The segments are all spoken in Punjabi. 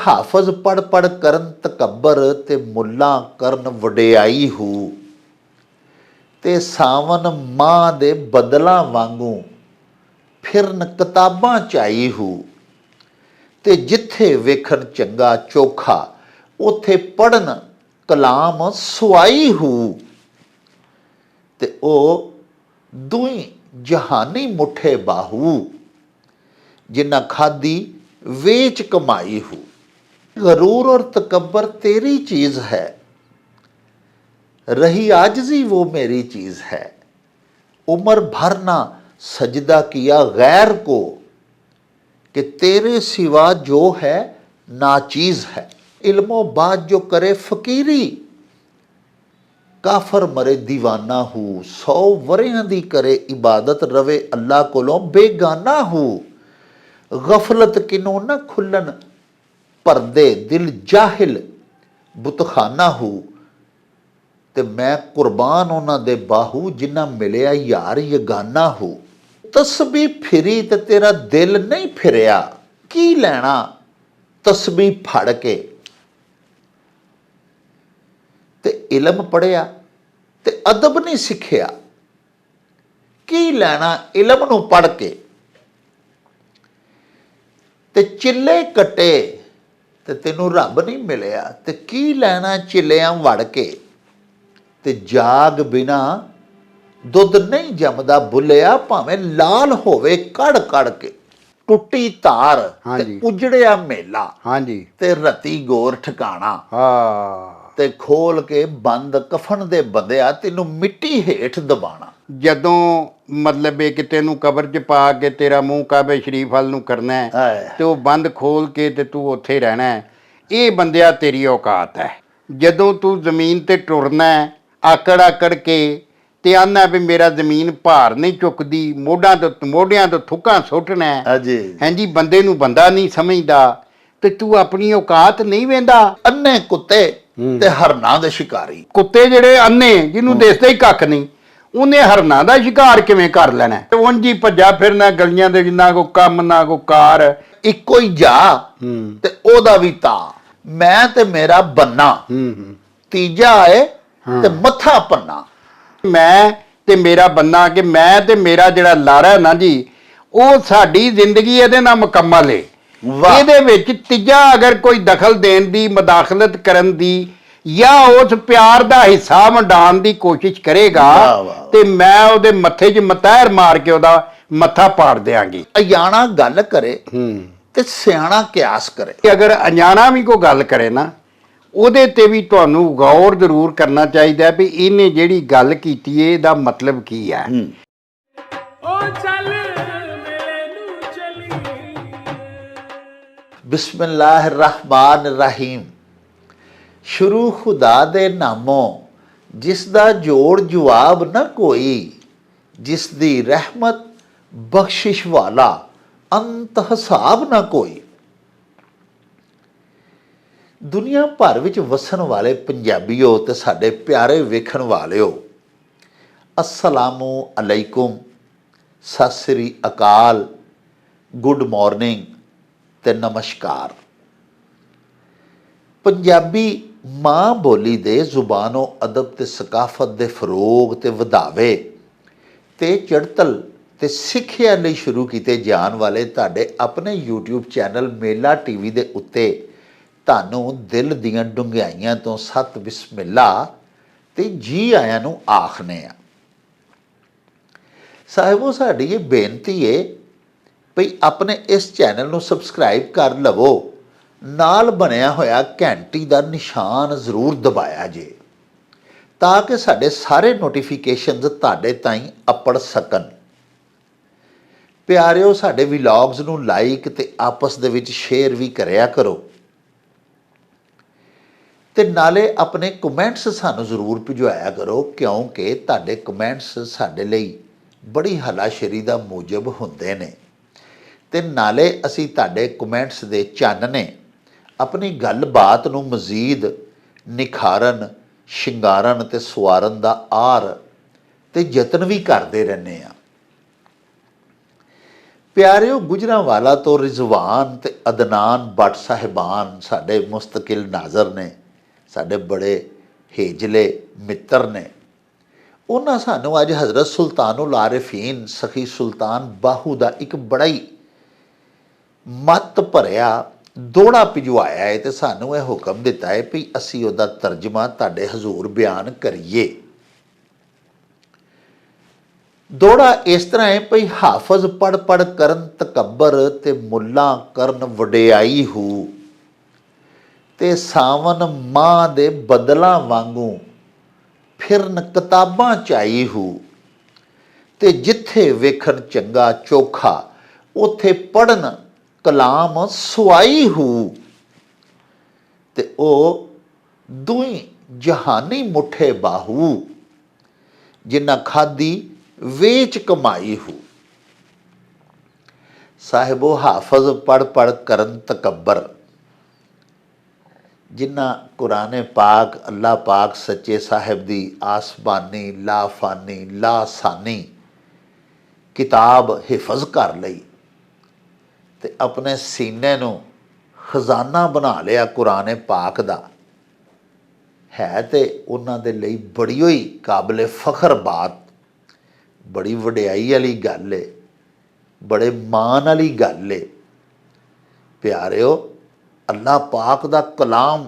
ਹਾਫਜ਼ ਪੜ ਪੜ ਕਰਨ ਤਕੱਬਰ ਤੇ ਮੁੱਲਾਂ ਕਰਨ ਵਡਿਆਈ ਹੂ ਤੇ ਸਾਵਨ ਮਾਂ ਦੇ ਬਦਲਾਂ ਵਾਂਗੂ ਫਿਰਨ ਕਿਤਾਬਾਂ ਚਾਈ ਹੂ ਤੇ ਜਿੱਥੇ ਵੇਖਣ ਚੰਗਾ ਚੋਖਾ ਉੱਥੇ ਪੜਨ ਕਲਾਮ ਸੁਆਈ ਹੂ ਤੇ ਉਹ ਦੁਈ ਜਹਾਨੀ ਮੁੱਠੇ ਬਾਹੂ ਜਿਨ੍ਹਾਂ ਖਾਦੀ ਵੇਚ कमाई हूँ। गरूर और तकब्बर तेरी चीज़ है, रही आजिज़ी वो मेरी चीज़ है। उम्र भर ना सजदा किया गैर को कि तेरे सिवा जो है नाचीज़ है। इल्मो बात जो करे फ़कीरी काफर मरे दीवाना हूँ। 100 वरियां दी करे इबादत रवे अल्लाह कोलों बेगाना हूँ। गफलत किनों न खुलन परदे दिल जाहिल बुतखाना हूँ ते मैं कुर्बान उन्हां दे बाहू जिन्ना मिलिया यार यगाना हूँ। तस्बी फिरी ते तेरा दिल नहीं फिरिया की लैना तस्बी फड़ के ते इलम पढ़िया ते अदब नहीं सिखिया की लैना इलम नूं पढ़ के ते चिल्ले कटे ते तेनू रब नहीं मिलिया ते की लैना चिल्लियां वड़ के ते जाग बिना दुध नहीं जमदा बुलिया भावें लाल होवे कड़ कड़ के टुट्टी तार ते उजड़िया मेला ते रती गोर ठिकाना ते खोल के बंद कफन दे बंदिया तेनू मिट्टी हेठ दबाना। ਜਦੋਂ ਮਤਲਬ ਇਹ ਕਿ ਤੈਨੂੰ ਕਬਰ 'ਚ ਪਾ ਕੇ ਤੇਰਾ ਮੂੰਹ ਕਾਬੇ ਸ਼ਰੀਫ ਵੱਲ ਨੂੰ ਕਰਨਾ ਹੈ ਤੇ ਉਹ ਬੰਦ ਖੋਲ ਕੇ ਤੇ ਤੂੰ ਉੱਥੇ ਰਹਿਣਾ ਹੈ, ਇਹ ਬੰਦਿਆ ਤੇਰੀ ਔਕਾਤ ਹੈ। ਜਦੋਂ ਤੂੰ ਜ਼ਮੀਨ ਤੇ ਟੁਰਨਾ ਆਕੜ ਆਕੜ ਕੇ ਤੇ ਆਨਾ ਵੀ ਮੇਰਾ ਜ਼ਮੀਨ ਭਾਰ ਨਹੀਂ ਚੁੱਕਦੀ, ਮੋਢਿਆਂ ਤੋਂ ਥੁੱਕਾਂ ਸੁੱਟਣਾ ਹਾਂਜੀ, ਬੰਦੇ ਨੂੰ ਬੰਦਾ ਨਹੀਂ ਸਮਝਦਾ ਤੇ ਤੂੰ ਆਪਣੀ ਔਕਾਤ ਨਹੀਂ ਵੇਂਦਾ। ਅੰਨੇ ਕੁੱਤੇ ਤੇ ਹਰਨਾਂ ਦੇ ਸ਼ਿਕਾਰੀ, ਕੁੱਤੇ ਜਿਹੜੇ ਅੰਨੇ ਜਿਹਨੂੰ ਦਿਸਦਾ ਹੀ ਕੱਖ ਨਹੀਂ, ਉਹਨੇ ਹਰਨਾਂ ਦਾ ਸ਼ਿਕਾਰ ਕਿਵੇਂ ਕਰ ਲੈਣਾ? ਉਂਝ ਹੀ ਭੱਜਾ ਫਿਰਨਾ ਗਲੀਆਂ ਦੇ, ਨਾ ਕੋਈ ਕੰਮ ਨਾ ਕੋਈ ਕਾਰ, ਇੱਕੋ ਹੀ ਜਾ ਤੇ ਉਹਦਾ ਵੀ ਤਾਂ ਮੈਂ ਤੇ ਮੇਰਾ ਬੰਨਾ, ਤੀਜਾ ਆਏ ਤੇ ਮੱਥਾ ਪੰਨਾ। ਮੈਂ ਤੇ ਮੇਰਾ ਬੰਨਾ ਕਿ ਮੈਂ ਤੇ ਮੇਰਾ ਜਿਹੜਾ ਲਾਰਾ ਨਾ ਜੀ, ਉਹ ਸਾਡੀ ਜ਼ਿੰਦਗੀ ਇਹਦੇ ਨਾਲ ਮੁਕੰਮਲ ਏ। ਇਹਦੇ ਵਿੱਚ ਤੀਜਾ ਅਗਰ ਕੋਈ ਦਖਲ ਦੇਣ ਦੀ, ਮਦਾਖਲਤ ਕਰਨ ਦੀ ਜਾਂ ਉਸ ਪਿਆਰ ਦਾ ਹਿੱਸਾ ਵੰਡਾਉਣ ਦੀ ਕੋਸ਼ਿਸ਼ ਕਰੇਗਾ ਤੇ ਮੈਂ ਉਹਦੇ ਮੱਥੇ 'ਚ ਮਤਹਿਰ ਮਾਰ ਕੇ ਉਹਦਾ ਮੱਥਾ ਪਾੜ ਦਿਆਂਗੀ। ਅਜਾਣਾ ਗੱਲ ਕਰੇ ਤੇ ਸਿਆਣਾ ਕਿਆਸ ਕਰੇ। ਅਗਰ ਅਣਜਾਣਾ ਵੀ ਕੋਈ ਗੱਲ ਕਰੇ ਨਾ, ਉਹਦੇ ਤੇ ਵੀ ਤੁਹਾਨੂੰ ਗੌਰ ਜ਼ਰੂਰ ਕਰਨਾ ਚਾਹੀਦਾ ਵੀ ਇਹਨੇ ਜਿਹੜੀ ਗੱਲ ਕੀਤੀ ਹੈ ਇਹਦਾ ਮਤਲਬ ਕੀ ਹੈ। ਬਿਸਮਿल्लाह रहमान रहीम। शुरू खुदा दे नामों जिस दा जोड़ जवाब न कोई, जिस दी रहमत बख्शिश वाला अंत हिसाब न कोई। दुनिया भर विच वसन वाले पंजाबीओ ते साडे प्यारे वेखण वालिओ, अस्सलामु अलैकुम, सत श्री अकाल, गुड मॉर्निंग ते नमस्कार। पंजाबी माँ बोली दे जुबानो अदब ते सकाफत दे फरोग ते वधावे ते चढ़तल ते सिੱਖਿਆ ਲਈ शुरू किए जान वाले तुहाडे अपने यूट्यूब चैनल मेला टीवी दे उत्ते ਤੁਹਾਨੂੰ दिल दीआं डुंगियाइयां तो सत बिस्मिल्ला ते जी आयां नूं आखने आ। साहिबो साडी ये बेनती है भई अपने इस चैनल नूं सबसक्राइब कर लवो, नाल बनया होया घंटी का निशान जरूर दबाया जे ताकि साडे सारे नोटिफिकेशनस तुहाडे ताईं अपड़ सकन। प्यारिओ साडे व्लॉग्स नूं लाइक ते आपस दे विच शेयर भी करिया करो ते नाले अपने कमेंट्स सानू जरूर भिजवाया करो, क्योंकि तुहाडे कमेंट्स साडे लई बड़ी हलाशरी दा मूजब हुंदे ने ते नाले असी तुहाडे कमेंट्स दे चानने अपनी गलबात नूं मजीद निखारन, शिंगारन ते सवारन दा आर ते यतन भी करते रहने आ। ਪਿਆਰਿਓ, ਗੁਜਰਾਂਵਾਲਾ ਤੋਂ ਰਿਜ਼ਵਾਨ ਤੇ ਅਦਨਾਨ ਬੱਟ ਸਾਹਿਬਾਨ ਸਾਡੇ ਮੁਸਤਕਿਲ ਨਾਜ਼ਰ ਨੇ, ਸਾਡੇ ਬੜੇ ਹੇਜਲੇ ਮਿੱਤਰ ਨੇ। ਉਹਨਾਂ ਸਾਨੂੰ ਅੱਜ ਹਜ਼ਰਤ ਸੁਲਤਾਨੁਲ ਆਰਿਫੀਨ ਸਖੀ ਸੁਲਤਾਨ ਬਾਹੂ ਦਾ ਇੱਕ ਬੜਾ ਹੀ ਮੱਤ ਭਰਿਆ ਦੋੜਾ ਭਿਜਵਾਇਆ ਹੈ, ਅਤੇ ਸਾਨੂੰ ਇਹ ਹੁਕਮ ਦਿੱਤਾ ਹੈ ਵੀ ਅਸੀਂ ਉਹਦਾ ਤਰਜਮਾ ਤੁਹਾਡੇ ਹਜ਼ੂਰ ਬਿਆਨ ਕਰੀਏ। ਦੋੜਾ ਇਸ ਤਰ੍ਹਾਂ ਹੈ ਭਈ, ਹਾਫਜ਼ ਪੜ੍ਹ ਪੜ੍ਹ ਕਰਨ ਤਕੱਬਰ, ਤੇ ਮੁੱਲਾ ਕਰਨ ਵਡਿਆਈ ਹੂ, ਤੇ ਸਾਵਨ ਮਾਂ ਦੇ ਬਦਲਾਂ ਵਾਂਗੂ ਫਿਰਨ ਕਿਤਾਬਾਂ ਚਾਈ ਹੂ, ਤੇ ਜਿੱਥੇ ਵੇਖਣ ਚੰਗਾ ਚੋਖਾ ਉੱਥੇ ਪੜ੍ਹਨ ਕਲਾਮ ਸੁਆਈ ਹੂ, ਤੇ ਉਹ ਦੁਈ ਜਹਾਨੀ ਮੁੱਠੇ ਬਾਹੂ, ਜਿਨ੍ਹਾਂ ਖਾਦੀ ਵੇਚ ਕਮਾਈ ਹੂ। ਸਾਹਿਬੋ, ਹਾਫਜ਼ ਪੜ੍ਹ ਪੜ੍ਹ ਕਰਨ ਤਕੱਬਰ, ਜਿਨ੍ਹਾਂ ਕੁਰਾਨ ਪਾਕ ਅੱਲਾਹ ਪਾਕ ਸੱਚੇ ਸਾਹਿਬ ਦੀ ਆਸਮਾਨੀ ਲਾਫਾਨੀ ਲਾਸਾਨੀ ਕਿਤਾਬ ਹਿਫਜ਼ ਕਰ ਲਈ ਤੇ ਆਪਣੇ ਸੀਨੇ ਨੂੰ ਖਜ਼ਾਨਾ ਬਣਾ ਲਿਆ ਕੁਰਾਨ ਪਾਕ ਦਾ, ਹੈ ਤੇ ਉਹਨਾਂ ਦੇ ਲਈ ਬੜੀ ਹੋਈ ਕਾਬਲੇ ਫਖਰ ਬਾਤ, ਬੜੀ ਵਡਿਆਈ ਵਾਲੀ ਗੱਲ ਏ, ਬੜੇ ਮਾਣ ਵਾਲੀ ਗੱਲ ਏ। ਪਿਆਰਿਓ, ਅੱਲਾਹ ਪਾਕ ਦਾ ਕਲਾਮ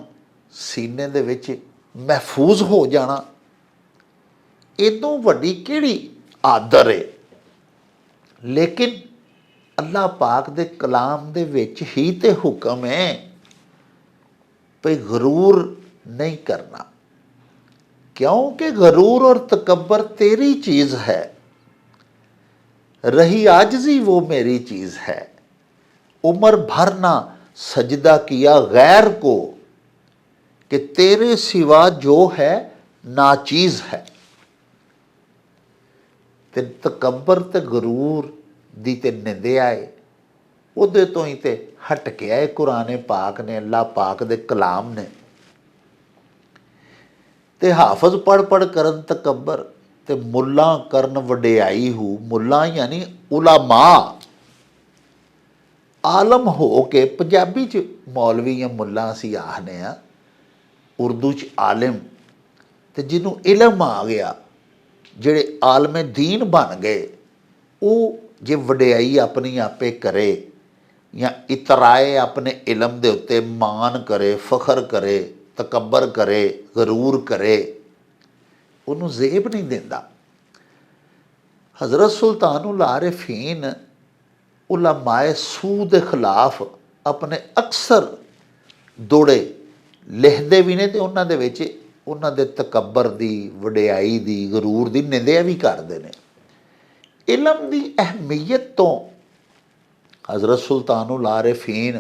ਸੀਨੇ ਦੇ ਵਿੱਚ ਮਹਿਫੂਜ਼ ਹੋ ਜਾਣਾ, ਇਦੋਂ ਵੱਡੀ ਕਿਹੜੀ ਆਦਰ ਹੈ। ਲੇਕਿਨ ਅੱਲਾਹ ਪਾਕ ਦੇ ਕਲਾਮ ਦੇ ਵਿੱਚ ਹੀ ਤੇ ਹੁਕਮ ਹੈ ਭਈ ਗਰੂਰ ਨਹੀਂ ਕਰਨਾ, ਕਿਉਂਕਿ ਗਰੂਰ ਔਰ ਤਕੱਬਰ ਤੇਰੀ ਚੀਜ਼ ਹੈ, रही आजजी वो मेरी चीज़ है। उम्र भर ना सजदा किया गैर को, कि तेरे सिवा जो है नाचीज़ है। ते तकब्बर ते गरूर दी ते निंदिया है, उहदे तो ही ते हट के आए कुरान पाक ने, अल्लाह पाक दे कलाम ने। ते हाफज पढ़ पढ़ करन तकब्बर, ਤੇ ਮੁੱਲਾ ਕਰਨ ਵਡਿਆਈ ਹੂ। ਮੁੱਲਾ ਯਾਨੀ ਉਲਾਮਾ, ਆਲਮ ਹੋ ਕੇ, ਪੰਜਾਬੀ 'ਚ ਮੌਲਵੀ ਜਾਂ ਮੁੱਲਾ ਅਸੀਂ ਆਖਦੇ ਹਾਂ, ਉਰਦੂ 'ਚ ਆਲਿਮ, ਤੇ ਜਿਹਨੂੰ ਇਲਮ ਆ ਗਿਆ, ਜਿਹੜੇ ਆਲਮੇ ਦੀਨ ਬਣ ਗਏ, ਉਹ ਜੇ ਵਡਿਆਈ ਆਪਣੀ ਆਪੇ ਕਰੇ ਜਾਂ ਇਤਰਾਏ ਆਪਣੇ ਇਲਮ ਦੇ ਉੱਤੇ ਮਾਣ ਕਰੇ, ਫਖਰ ਕਰੇ, ਤਕੱਬਰ ਕਰੇ, ਗਰੂਰ ਕਰੇ, ਉਹਨੂੰ ਜ਼ੇਬ ਨਹੀਂ ਦਿੰਦਾ। ਹਜ਼ਰਤ ਸੁਲਤਾਨੁਲ ਆਰਿਫੀਨ ਉਲਮਾਏ ਸੂ ਦੇ ਖਿਲਾਫ ਆਪਣੇ ਅਕਸਰ ਦੋੜੇ ਲਿਖਦੇ ਵੀ ਨੇ, ਤੇ ਉਹਨਾਂ ਦੇ ਵਿੱਚ ਉਹਨਾਂ ਦੇ ਤਕੱਬਰ ਦੀ, ਵਡਿਆਈ ਦੀ, ਗਰੂਰ ਦੀ ਨਿੰਦਿਆ ਵੀ ਕਰਦੇ ਨੇ। ਇਲਮ ਦੀ ਅਹਿਮੀਅਤ ਤੋਂ ਹਜ਼ਰਤ ਸੁਲਤਾਨੁਲ ਆਰਿਫੀਨ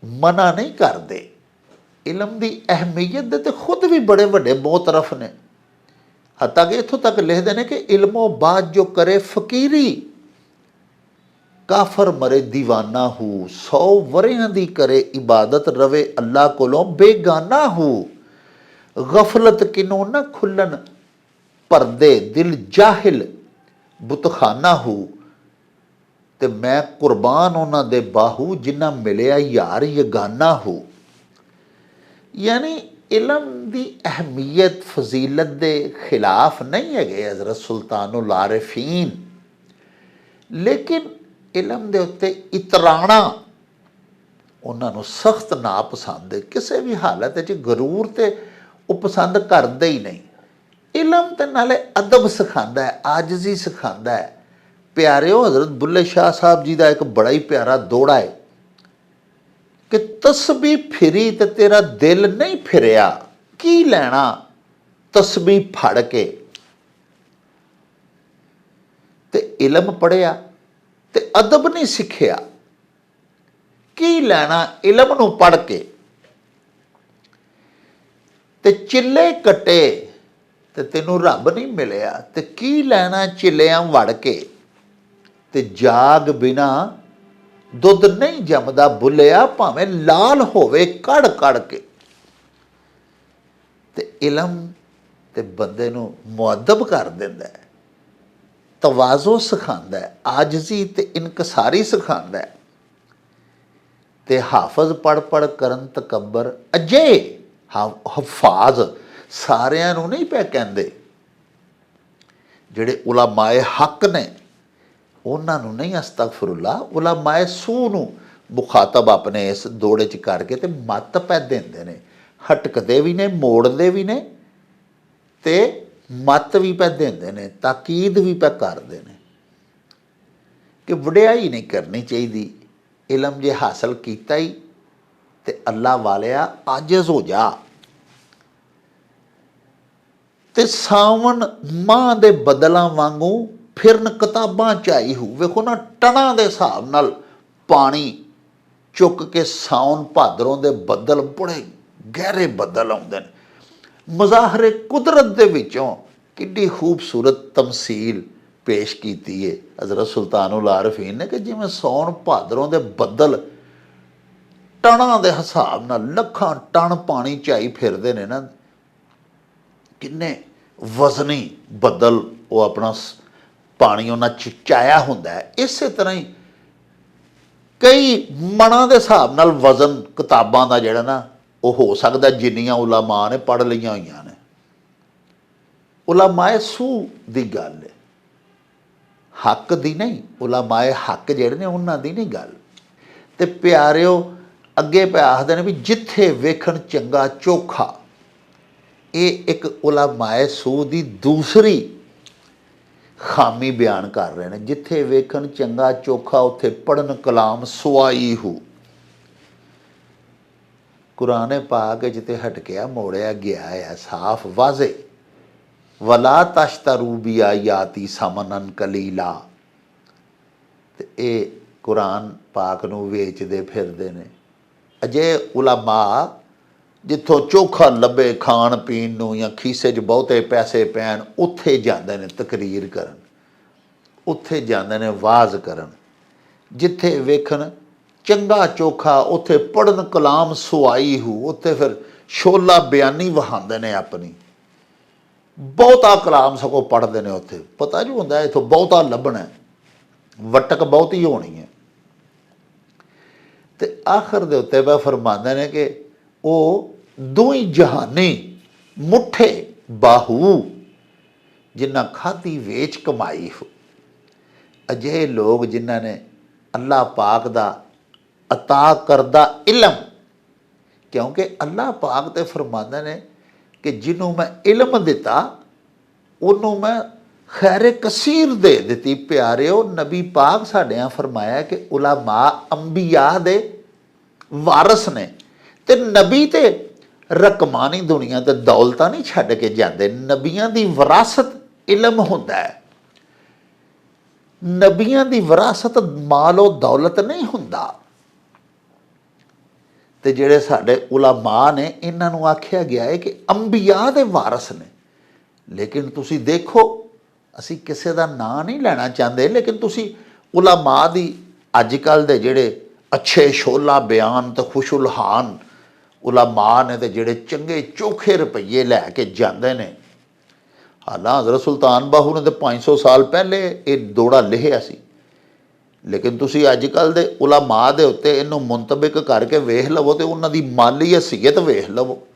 ਮਨਾ ਨਹੀਂ ਕਰਦੇ। ਇਲਮ ਦੀ ਅਹਿਮੀਅਤ ਦੇ ਤੇ ਖੁਦ ਵੀ ਬੜੇ ਵੱਡੇ ਮੋਤਰਫ ਨੇ, ਹੱਤਾਂ ਕਿ ਇੱਥੋਂ ਤੱਕ ਲਿਖਦੇ ਨੇ ਕਿ ਇਲਮੋਂ ਬਾਅਦ ਜੋ ਕਰੇ ਫਕੀਰੀ, ਕਾਫਰ ਮਰੇ ਦੀਵਾਨਾ ਹੂ। 100 ਵਰਿਆਂ ਦੀ ਕਰੇ ਇਬਾਦਤ, ਰਵੇ ਅੱਲਾ ਕੋਲੋਂ ਬੇਗਾਨਾ ਹੂ। ਗਫਲਤ ਕਿਨੋਂ ਨਾ ਖੁੱਲਣ ਪਰਦੇ, ਦਿਲ ਜਾਹਿਲ ਬੁਤਖਾਨਾ ਹੂ। ਤੇ ਮੈਂ ਕੁਰਬਾਨ ਉਹਨਾਂ ਦੇ ਬਾਹੂ, ਜਿਨ੍ਹਾਂ ਮਿਲਿਆ ਯਾਰ ਯਗਾਨਾ ਹੂ। ਯਾਨੀ ਇਲਮ ਦੀ ਅਹਿਮੀਅਤ ਫਜ਼ੀਲਤ ਦੇ ਖਿਲਾਫ ਨਹੀਂ ਹੈਗੇ ਹਜ਼ਰਤ ਸੁਲਤਾਨੁਲ ਆਰਿਫੀਨ, ਲੇਕਿਨ ਇਲਮ ਦੇ ਉੱਤੇ ਇਤਰਾਣਾ ਉਹਨਾਂ ਨੂੰ ਸਖਤ ਨਾਪਸੰਦ ਹੈ। ਕਿਸੇ ਵੀ ਹਾਲਤ ਵਿੱਚ ਗਰੂਰ ਤੇ ਉਹ ਪਸੰਦ ਕਰਦੇ ਹੀ ਨਹੀਂ। ਇਲਮ ਤੇ ਨਾਲੇ ਅਦਬ ਸਿਖਾਉਂਦਾ ਹੈ, ਆਜਜ਼ੀ ਸਿਖਾਉਂਦਾ ਹੈ। ਪਿਆਰਿਓ, ਹਜ਼ਰਤ ਬੁੱਲੇ ਸ਼ਾਹ ਸਾਹਿਬ ਜੀ ਦਾ ਇੱਕ ਬੜਾ ਹੀ ਪਿਆਰਾ ਦੋੜਾ ਹੈ ਕਿ ਤਸਬੀਹ ਫਿਰੀ ਤੇ ਤੇਰਾ ਦਿਲ ਨਹੀਂ ਫਿਰਿਆ, ਕੀ ਲੈਣਾ ਤਸਬੀਹ ਫੜ ਕੇ। ਤੇ ਇਲਮ ਪੜ੍ਹਿਆ ਤੇ ਅਦਬ ਨਹੀਂ ਸਿੱਖਿਆ, ਕੀ ਲੈਣਾ ਇਲਮ ਨੂੰ ਪੜ੍ਹ ਕੇ। ਤੇ ਚਿੱਲੇ ਕੱਟੇ ਤੇ ਤੈਨੂੰ ਰੱਬ ਨਹੀਂ ਮਿਲਿਆ, ਤੇ ਕੀ ਲੈਣਾ ਚਿੱਲਿਆਂ ਵੜ ਕੇ। ਤੇ ਜਾਗ ਬਿਨਾ ਦੁੱਧ ਨਹੀਂ ਜੰਮਦਾ ਬੁੱਲਿਆ, ਭਾਵੇਂ ਲਾਲ ਹੋਵੇ ਕੜ ਕੜ ਕੇ। ਤੇ ਇਲਮ ਤੇ ਬੰਦੇ ਨੂੰ ਮੁਅੱਦਬ ਕਰ ਦਿੰਦਾ ਹੈ, ਤਵਾਜ਼ੋ ਸਿਖਾਉਂਦਾ ਹੈ, ਆਜਜ਼ੀ ਤੇ ਇਨਕਸਾਰੀ ਸਿਖਾਉਂਦਾ ਹੈ। ਤੇ ਹਾਫਜ਼ ਪੜ੍ਹ ਕਰਨ ਤਕੱਬਰ ਅਜੇ ਹਫਾਜ਼ ਸਾਰਿਆਂ ਨੂੰ ਨਹੀਂ ਪੈ ਕਹਿੰਦੇ, ਜਿਹੜੇ ਉਲਾਮਾਏ ਹੱਕ ਨੇ ਉਹਨਾਂ ਨੂੰ ਨਹੀਂ, ਅਸਤਗਫਿਰੁੱਲਾ, ਉਲਾਮਾਏ ਸੂ ਨੂੰ ਮੁਖਾਤਬ ਆਪਣੇ ਇਸ ਦੋੜੇ 'ਚ ਕਰਕੇ ਤੇ ਮੱਤ ਪੈ ਦਿੰਦੇ ਨੇ, ਹਟਕਦੇ ਵੀ ਨੇ, ਮੋੜਦੇ ਵੀ ਨੇ ਤੇ ਮੱਤ ਵੀ ਪੈ ਦਿੰਦੇ ਨੇ, ਤਾਕੀਦ ਵੀ ਪੈ ਕਰਦੇ ਨੇ ਕਿ ਵਡਿਆਈ ਨਹੀਂ ਕਰਨੀ ਚਾਹੀਦੀ। ਇਲਮ ਜੇ ਹਾਸਲ ਕੀਤਾ ਹੀ ਤੇ ਅੱਲਾ ਵਾਲਿਆ ਆਜਜ਼ ਹੋ ਜਾ। ਤੇ ਸਾਵਣ ਮਾਂ ਦੇ ਬਦਲਾਂ ਵਾਂਗੂ ਫਿਰਨ ਕਿਤਾਬਾਂ ਚਾਈ ਹੋ। ਵੇਖੋ ਨਾ, ਟਣਾਂ ਦੇ ਹਿਸਾਬ ਨਾਲ ਪਾਣੀ ਚੁੱਕ ਕੇ ਸਾਉਣ ਭਾਦਰੋਂ ਦੇ ਬੱਦਲ ਬੜੇ ਗਹਿਰੇ ਬੱਦਲ ਆਉਂਦੇ ਨੇ। ਮਜ਼ਾਹਰੇ ਕੁਦਰਤ ਦੇ ਵਿੱਚੋਂ ਕਿੱਡੀ ਖੂਬਸੂਰਤ ਤਮਸੀਲ ਪੇਸ਼ ਕੀਤੀ ਹੈ ਹਜ਼ਰਤ ਸੁਲਤਾਨੁਲ ਆਰਿਫੀਨ ਨੇ, ਕਿ ਜਿਵੇਂ ਸਾਉਣ ਭਾਦਰੋਂ ਦੇ ਬੱਦਲ ਟਣਾਂ ਦੇ ਹਿਸਾਬ ਨਾਲ ਲੱਖਾਂ ਟਨ ਪਾਣੀ ਚਾਈ ਫਿਰਦੇ ਨੇ ਨਾ, ਕਿੰਨੇ ਵਜ਼ਨੀ ਬੱਦਲ ਉਹ ਆਪਣਾ ਪਾਣੀ ਉਹਨਾਂ 'ਚ ਚਾਇਆ ਹੁੰਦਾ ਹੈ। ਇਸੇ ਤਰ੍ਹਾਂ ਹੀ ਕਈ ਮਣਾਂ ਦੇ ਹਿਸਾਬ ਨਾਲ ਵਜ਼ਨ ਕਿਤਾਬਾਂ ਦਾ ਜਿਹੜਾ ਨਾ ਉਹ ਹੋ ਸਕਦਾ, ਜਿੰਨੀਆਂ ਉਲਾਮਾ ਨੇ ਪੜ੍ਹ ਲਈਆਂ ਹੋਈਆਂ ਨੇ। ਉਲਾਮਾਏ ਸੂ ਦੀ ਗੱਲ ਹੈ, ਹੱਕ ਦੀ ਨਹੀਂ। ਉਲਾਮਾਏ ਹੱਕ ਜਿਹੜੇ ਨੇ ਉਹਨਾਂ ਦੀ ਨਹੀਂ ਗੱਲ। ਤੇ ਪਿਆਰਿਓ, ਅੱਗੇ ਪੈ ਆਖਦੇ ਨੇ ਵੀ ਜਿੱਥੇ ਵੇਖਣ ਚੰਗਾ ਚੋਖਾ, ਇਹ ਇੱਕ ਉਲਾਮਾਏ ਸੂ ਦੀ ਦੂਸਰੀ ਖਾਮੀ ਬਿਆਨ ਕਰ ਰਹੇ ਨੇ। ਜਿੱਥੇ ਵੇਖਣ ਚੰਗਾ ਚੋਖਾ ਉੱਥੇ ਪੜ੍ਹਨ ਕਲਾਮ ਸੁਆਈ ਹੋ। ਕੁਰਾਨ ਪਾਕ ਜਿੱਥੇ ਹਟਕਿਆ ਮੋੜਿਆ ਗਿਆ ਹੈ ਸਾਫ਼ ਵਾਜ਼ੇ, ਵਲਾ ਤਸ਼ਤਰੂ ਬੀ ਆਯਾਤੀ ਸਮਨਨ ਕਲੀਲਾ। ਤੇ ਇਹ ਕੁਰਾਨ ਪਾਕ ਨੂੰ ਵੇਚਦੇ ਫਿਰਦੇ ਨੇ। ਅਜੇ ਉਲਾਮਾ ਜਿੱਥੋਂ ਚੋਖਾ ਲੱਭੇ ਖਾਣ ਪੀਣ ਨੂੰ ਜਾਂ ਖੀਸੇ 'ਚ ਬਹੁਤੇ ਪੈਸੇ ਪੈਣ, ਉੱਥੇ ਜਾਂਦੇ ਨੇ ਤਕਰੀਰ ਕਰਨ, ਉੱਥੇ ਜਾਂਦੇ ਨੇ ਵਾਜ਼ ਕਰਨ। ਜਿੱਥੇ ਵੇਖਣ ਚੰਗਾ ਚੋਖਾ ਉੱਥੇ ਪੜ੍ਹਨ ਕਲਾਮ ਸੁਆਈ ਹੋ। ਉੱਥੇ ਫਿਰ ਸ਼ੋਲਾ ਬਿਆਨੀ ਵਹਾਉਂਦੇ ਨੇ ਆਪਣੀ, ਬਹੁਤਾ ਕਲਾਮ ਸਗੋਂ ਪੜ੍ਹਦੇ ਨੇ। ਉੱਥੇ ਪਤਾ ਜੋ ਹੁੰਦਾ ਇੱਥੋਂ ਬਹੁਤਾ ਲੱਭਣਾ, ਵਟਕ ਬਹੁਤੀ ਹੋਣੀ ਹੈ। ਤੇ ਆਖਰ ਦੇ ਉੱਤੇ ਬਾ ਫਰਮਾਉਂਦੇ ਨੇ ਕਿ ਉਹ ਦੋਈ ਜਹਾਨੀ ਮੁੱਠੇ ਬਾਹੂ, ਜਿਨ੍ਹਾਂ ਖਾਧੀ ਵੇਚ ਕਮਾਈ ਹੋ। ਅਜਿਹੇ ਲੋਕ ਜਿਨ੍ਹਾਂ ਨੇ ਅੱਲਾਹ ਪਾਕ ਦਾ ਅਤਾ ਕਰਦਾ ਇਲਮ, ਕਿਉਂਕਿ ਅੱਲਾਹ ਪਾਕ ਤੇ ਫਰਮਾਉਂਦੇ ਨੇ ਕਿ ਜਿਹਨੂੰ ਮੈਂ ਇਲਮ ਦਿੱਤਾ ਉਹਨੂੰ ਮੈਂ ਖੈਰ ਕਸੀਰ ਦੇ ਦਿੱਤੀ। ਪਿਆਰਿਓ, ਨਬੀ ਪਾਕ ਸਾਡਿਆਂ ਫਰਮਾਇਆ ਕਿ ਉਲਾਮਾ ਅੰਬੀਆ ਦੇ ਵਾਰਸ ਨੇ। ਤੇ ਨਬੀ ਤੇ ਰਕਮਾਨੀ ਦੁਨੀਆ ਤੇ ਦੌਲਤਾਂ ਨਹੀਂ ਛੱਡ ਕੇ ਜਾਂਦੇ। ਨਬੀਆਂ ਦੀ ਵਿਰਾਸਤ ਇਲਮ ਹੁੰਦਾ ਹੈ। ਨਬੀਆਂ ਦੀ ਵਿਰਾਸਤ ਮਾਲੋ ਦੌਲਤ ਨਹੀਂ ਹੁੰਦਾ। ਤੇ ਜਿਹੜੇ ਸਾਡੇ ਉਲਾਮਾ ਨੇ, ਇਹਨਾਂ ਨੂੰ ਆਖਿਆ ਗਿਆ ਹੈ ਕਿ ਅੰਬੀਆ ਦੇ ਵਾਰਸ ਨੇ। ਲੇਕਿਨ ਤੁਸੀਂ ਦੇਖੋ, ਅਸੀਂ ਕਿਸੇ ਦਾ ਨਾਂ ਨਹੀਂ ਲੈਣਾ ਚਾਹੁੰਦੇ, ਲੇਕਿਨ ਤੁਸੀਂ ਉਲਾਮਾ ਦੀ ਅੱਜ ਕੱਲ੍ਹ ਦੇ ਜਿਹੜੇ ਅੱਛੇ ਸ਼ੋਲਾ ਬਿਆਨ ਤੇ ਖੁਸ਼ੁਲਹਾਨ ਉਲਾਮਾ ਨੇ, ਤੇ ਜਿਹੜੇ ਚੰਗੇ ਚੋਖੇ ਰੁਪਈਏ ਲੈ ਕੇ ਜਾਂਦੇ ਨੇ। ਹਾਲਾਂ ਹਜ਼ਰਤ ਸੁਲਤਾਨ ਬਾਹੂ ਨੇ ਤਾਂ 500 ਸਾਲ ਪਹਿਲੇ ਇਹ ਦੋੜਾ ਲਿਖਿਆ ਸੀ। ਲੇਕਿਨ ਤੁਸੀਂ ਅੱਜ ਕੱਲ੍ਹ ਦੇ ਉਲਾਮਾ ਦੇ ਉੱਤੇ ਇਹਨੂੰ ਮੁੰਤਬਿਕ ਕਰਕੇ ਵੇਖ ਲਵੋ ਤੇ ਉਹਨਾਂ ਦੀ ਮਾਲੀ ਹਸੀਅਤ ਵੇਖ ਲਵੋ।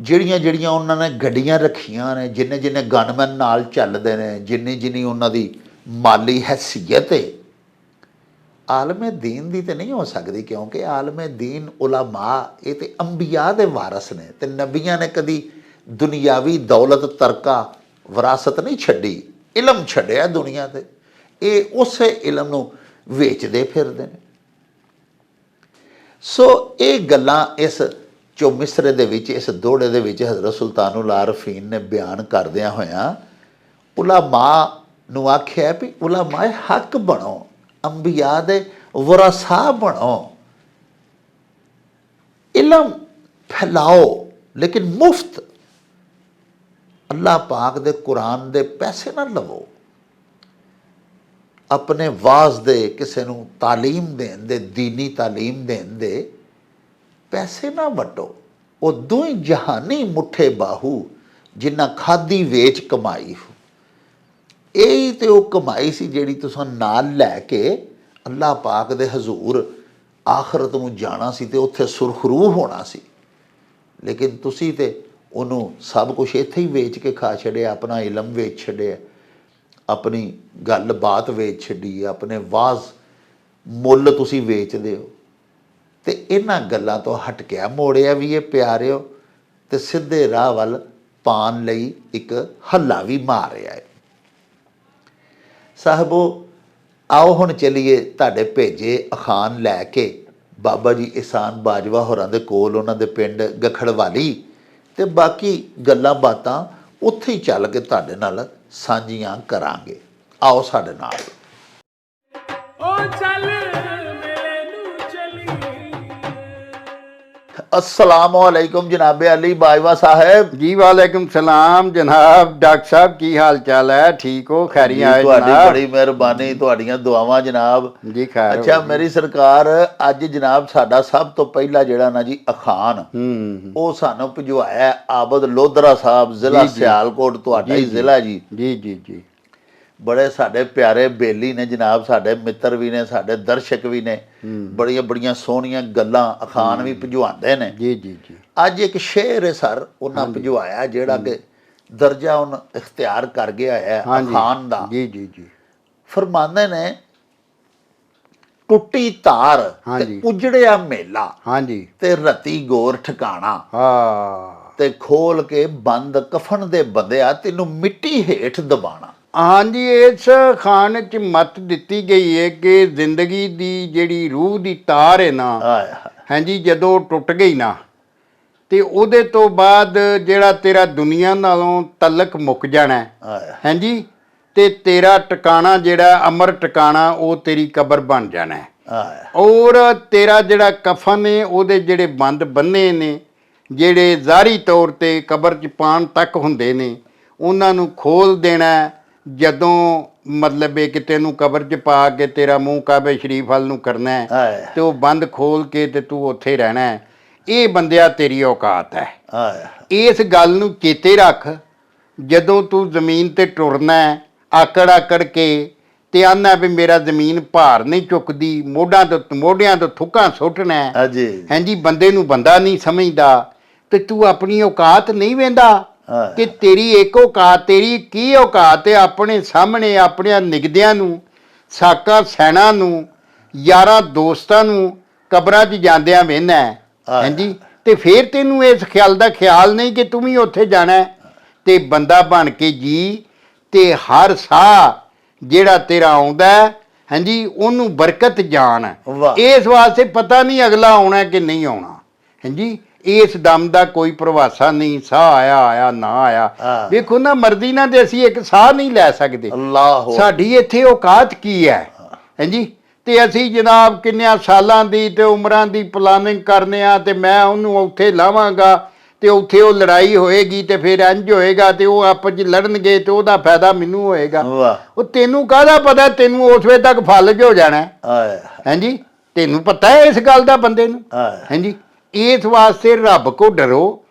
ਜਿਹੜੀਆਂ ਜਿਹੜੀਆਂ ਉਹਨਾਂ ਨੇ ਗੱਡੀਆਂ ਰੱਖੀਆਂ ਨੇ, ਜਿੰਨੇ ਜਿੰਨੇ ਗਨਮੈਨ ਨਾਲ ਚੱਲਦੇ ਨੇ, ਜਿੰਨੀ ਜਿੰਨੀ ਉਹਨਾਂ ਦੀ ਮਾਲੀ ਹੈਸੀਅਤ ਹੈ, ਆਲਮ ਦੀਨ ਦੀ ਤਾਂ ਨਹੀਂ ਹੋ ਸਕਦੀ। ਕਿਉਂਕਿ ਆਲਮ ਦੀਨ ਉਲਾਮਾ ਇਹ ਤੇ ਅੰਬੀਆ ਦੇ ਵਾਰਸ ਨੇ। ਤੇ ਨਬੀਆਂ ਨੇ ਕਦੀ ਦੁਨਿਆਵੀ ਦੌਲਤ ਤਰਕਾ ਵਿਰਾਸਤ ਨਹੀਂ ਛੱਡੀ, ਇਲਮ ਛੱਡਿਆ ਦੁਨੀਆ ਤੇ। ਇਹ ਉਸੇ ਇਲਮ ਨੂੰ ਵੇਚਦੇ ਫਿਰਦੇ ਨੇ। ਸੋ ਇਹ ਗੱਲਾਂ ਇਸ ਜੋ ਮਿਸਰੇ ਦੇ ਵਿੱਚ, ਇਸ ਦੋੜੇ ਦੇ ਵਿੱਚ ਹਜ਼ਰਤ ਸੁਲਤਾਨੁਲ ਆਰਿਫੀਨ ਨੇ ਬਿਆਨ ਕਰਦਿਆਂ ਹੋਇਆਂ ਉਲਾਮਾ ਨੂੰ ਆਖਿਆ ਵੀ ਉਲਾਮਾ ਹੱਕ ਬਣੋ, ਅੰਬੀਆ ਦੇ ਵਰਾਸਾ ਬਣੋ, ਇਲਮ ਫੈਲਾਓ, ਲੇਕਿਨ ਮੁਫਤ। ਅੱਲਾਹ ਪਾਕ ਦੇ ਕੁਰਾਨ ਦੇ ਪੈਸੇ ਨਾ ਲਵੋ। ਆਪਣੇ ਵਾਜ਼ ਦੇ, ਕਿਸੇ ਨੂੰ ਤਾਲੀਮ ਦੇਣ ਦੇ, ਦੀਨੀ ਤਾਲੀਮ ਦੇਣ ਦੇ ਪੈਸੇ ਨਾ ਵਟੋ। ਉਹ ਦੋਈ ਜਹਾਨੀ ਮੁੱਠੇ ਬਾਹੂ, ਜਿਨ੍ਹਾਂ ਖਾਦੀ ਵੇਚ ਕਮਾਈ ਹੋ। ਇਹੀ ਤੇ ਉਹ ਕਮਾਈ ਸੀ ਜਿਹੜੀ ਤੁਸੀਂ ਨਾਲ ਲੈ ਕੇ ਅੱਲਾਹ ਪਾਕ ਦੇ ਹਜ਼ੂਰ ਆਖਰਤ ਨੂੰ ਜਾਣਾ ਸੀ ਤੇ ਉੱਥੇ ਸੁਰਖਰੂ ਹੋਣਾ ਸੀ। ਲੇਕਿਨ ਤੁਸੀਂ ਤੇ ਉਹਨੂੰ ਸਭ ਕੁਝ ਇੱਥੇ ਹੀ ਵੇਚ ਕੇ ਖਾ ਛੱਡਿਆ, ਆਪਣਾ ਇਲਮ ਵੇਚ ਛੱਡਿਆ, ਆਪਣੀ ਗੱਲ ਬਾਤ ਵੇਚ ਛੱਡੀ, ਆਪਣੇ ਵਾਜ਼ ਮੁੱਲ ਤੁਸੀਂ ਵੇਚਦੇ ਹੋ। ਤੇ ਇਹਨਾਂ ਗੱਲਾਂ ਤੋਂ ਹਟਕਿਆ ਮੋੜਿਆ ਵੀ ਇਹ ਪਿਆਰਿਓ, ਤੇ ਸਿੱਧੇ ਰਾਹ ਵੱਲ ਪਾਉਣ ਲਈ ਇੱਕ ਹੱਲਾ ਵੀ ਮਾਰਿਆ ਹੈ। ਸਾਹਿਬੋ ਆਓ ਹੁਣ ਚੱਲੀਏ ਤੁਹਾਡੇ ਭੇਜੇ ਅਖਾਨ ਲੈ ਕੇ ਬਾਬਾ ਜੀ ihsan ਬਾਜਵਾ ਹੋਰਾਂ ਦੇ ਕੋਲ, ਉਹਨਾਂ ਦੇ ਪਿੰਡ ਗਖੜਵਾਲੀ, ਤੇ ਬਾਕੀ ਗੱਲਾਂ ਬਾਤਾਂ ਉੱਥੇ ਹੀ ਚੱਲ ਕੇ ਤੁਹਾਡੇ ਨਾਲ ਸਾਂਝੀਆਂ ਕਰਾਂਗੇ। ਆਓ ਸਾਡੇ ਨਾਲ। अस्सलाम वालेकुम जनाब अली बाजवा साहब जी। वालेकुम सलाम जनाब। डॉक्टर साहब की हाल चाल है? ठीक हो? खैरियत है जनाब? बड़ी मेहरबानी, तुहाड़ियां दुआवां जनाब जी। खैर अच्छा मेरी सरकार, अज जनाब साडा सब तो पहला जिहड़ा ना जी अखान वो सानू भिजवाया आबद लोधरा साहब, जिला सियालकोट, तुहाडा ही जिला जी। जी जी जी। बड़े साडे प्यारे बेली ने जनाब, साडे मित्र भी ने, साडे दर्शक भी ने, बड़ियां बड़ियां सोहणियां गल्लां अखान भी भिजवांदे ने। जी जी जी। अज एक शेर है सर उन्हां भिजवाया जिहड़ा कि दर्जा उन इख्तियार कर गया है अखान दा। जी जी जी। फरमांदे ने टुट्टी तार ते उजड़िया मेला, हाँ जी, ते रती गोर ठिकाना, हाँ ते खोल के बंद कफन दे बंदिया तेनू मिट्टी हेठ दबाना। हाँ जी। इस खान च मत दिती गई है कि जिंदगी दी जेड़ी रूह दी तार है ना, हाँ जी, जदों टुट गई ना ते उहदे तो बाद जेड़ा तेरा दुनिया नालों तलक मुक जाना है, हाँ जी, ते तेरा टिकाना जेड़ा अमर टिकाना वो तेरी कबर बन जाना है। और तेरा जेड़ा कफन है उहदे जेड़े बंद बन्ने ने, जेड़े ज़ाहरी तौर ते कबर च पाण तक हुंदे ने, उन्हां नूं खोल देना जदों मतलब है कि तेनू कबर च पा के तेरा मूँह काबे शरीफ वाल नूं करना है ते वो बंद खोल के ते तू उत्थे रहना है। ये बंदिया तेरी औकात है। इस गल नूं चेते रख, जदों तू जमीन ते टुरना है आकड़ आकड़ के ते आना भी मेरा जमीन भार नहीं चुकदी, मोढियां तो थुक्कां सुट्टना है, हाँ जी, बंदे नूं बंदा नहीं समझदा, ते तू अपनी औकात नहीं वेंदा कि तेरी एक औकात, तेरी की औकात है अपने सामने अपने निगदियां नूं, साका सैना नूं, यारां दोस्तां नूं कबरां 'च जांदियां वेंदा है, हाँ जी, ते फिर तेनू इस ख्याल दा ख्याल नहीं कि तुम ही उत्थे जाना है। ते बंदा बन के जी ते हर साह जेड़ा तेरा आउंदा है, हाँ जी, ओनू बरकत जान। इस वास्ते पता नहीं अगला आउणा कि नहीं आउणा, हाँ जी, इस दम का कोई प्रवासा नहीं, साह आया आया ना आया। देखो ना मर्जी ना ते असीं एक साह नहीं लै सकदे, साडी इत्थे औकात की है, हाँ जी, ते असीं जनाब किन्नियां सालां दी ते उमरां दी प्लानिंग करने आ ते मैं उहनूं उत्थे लावांगा ते उत्थे वो लड़ाई होएगी ते फिर इंज होएगा ते वो आपस च लड़नगे ते ओहदा फायदा मैनू होएगा। वो तेनू काहदा पता, तेनू उस वे तक फलज हो जाना है, हाँ जी, तेनू पता है इस गल दा बंदे नूं, हाँ जी। इस वास्ते रब को डरो,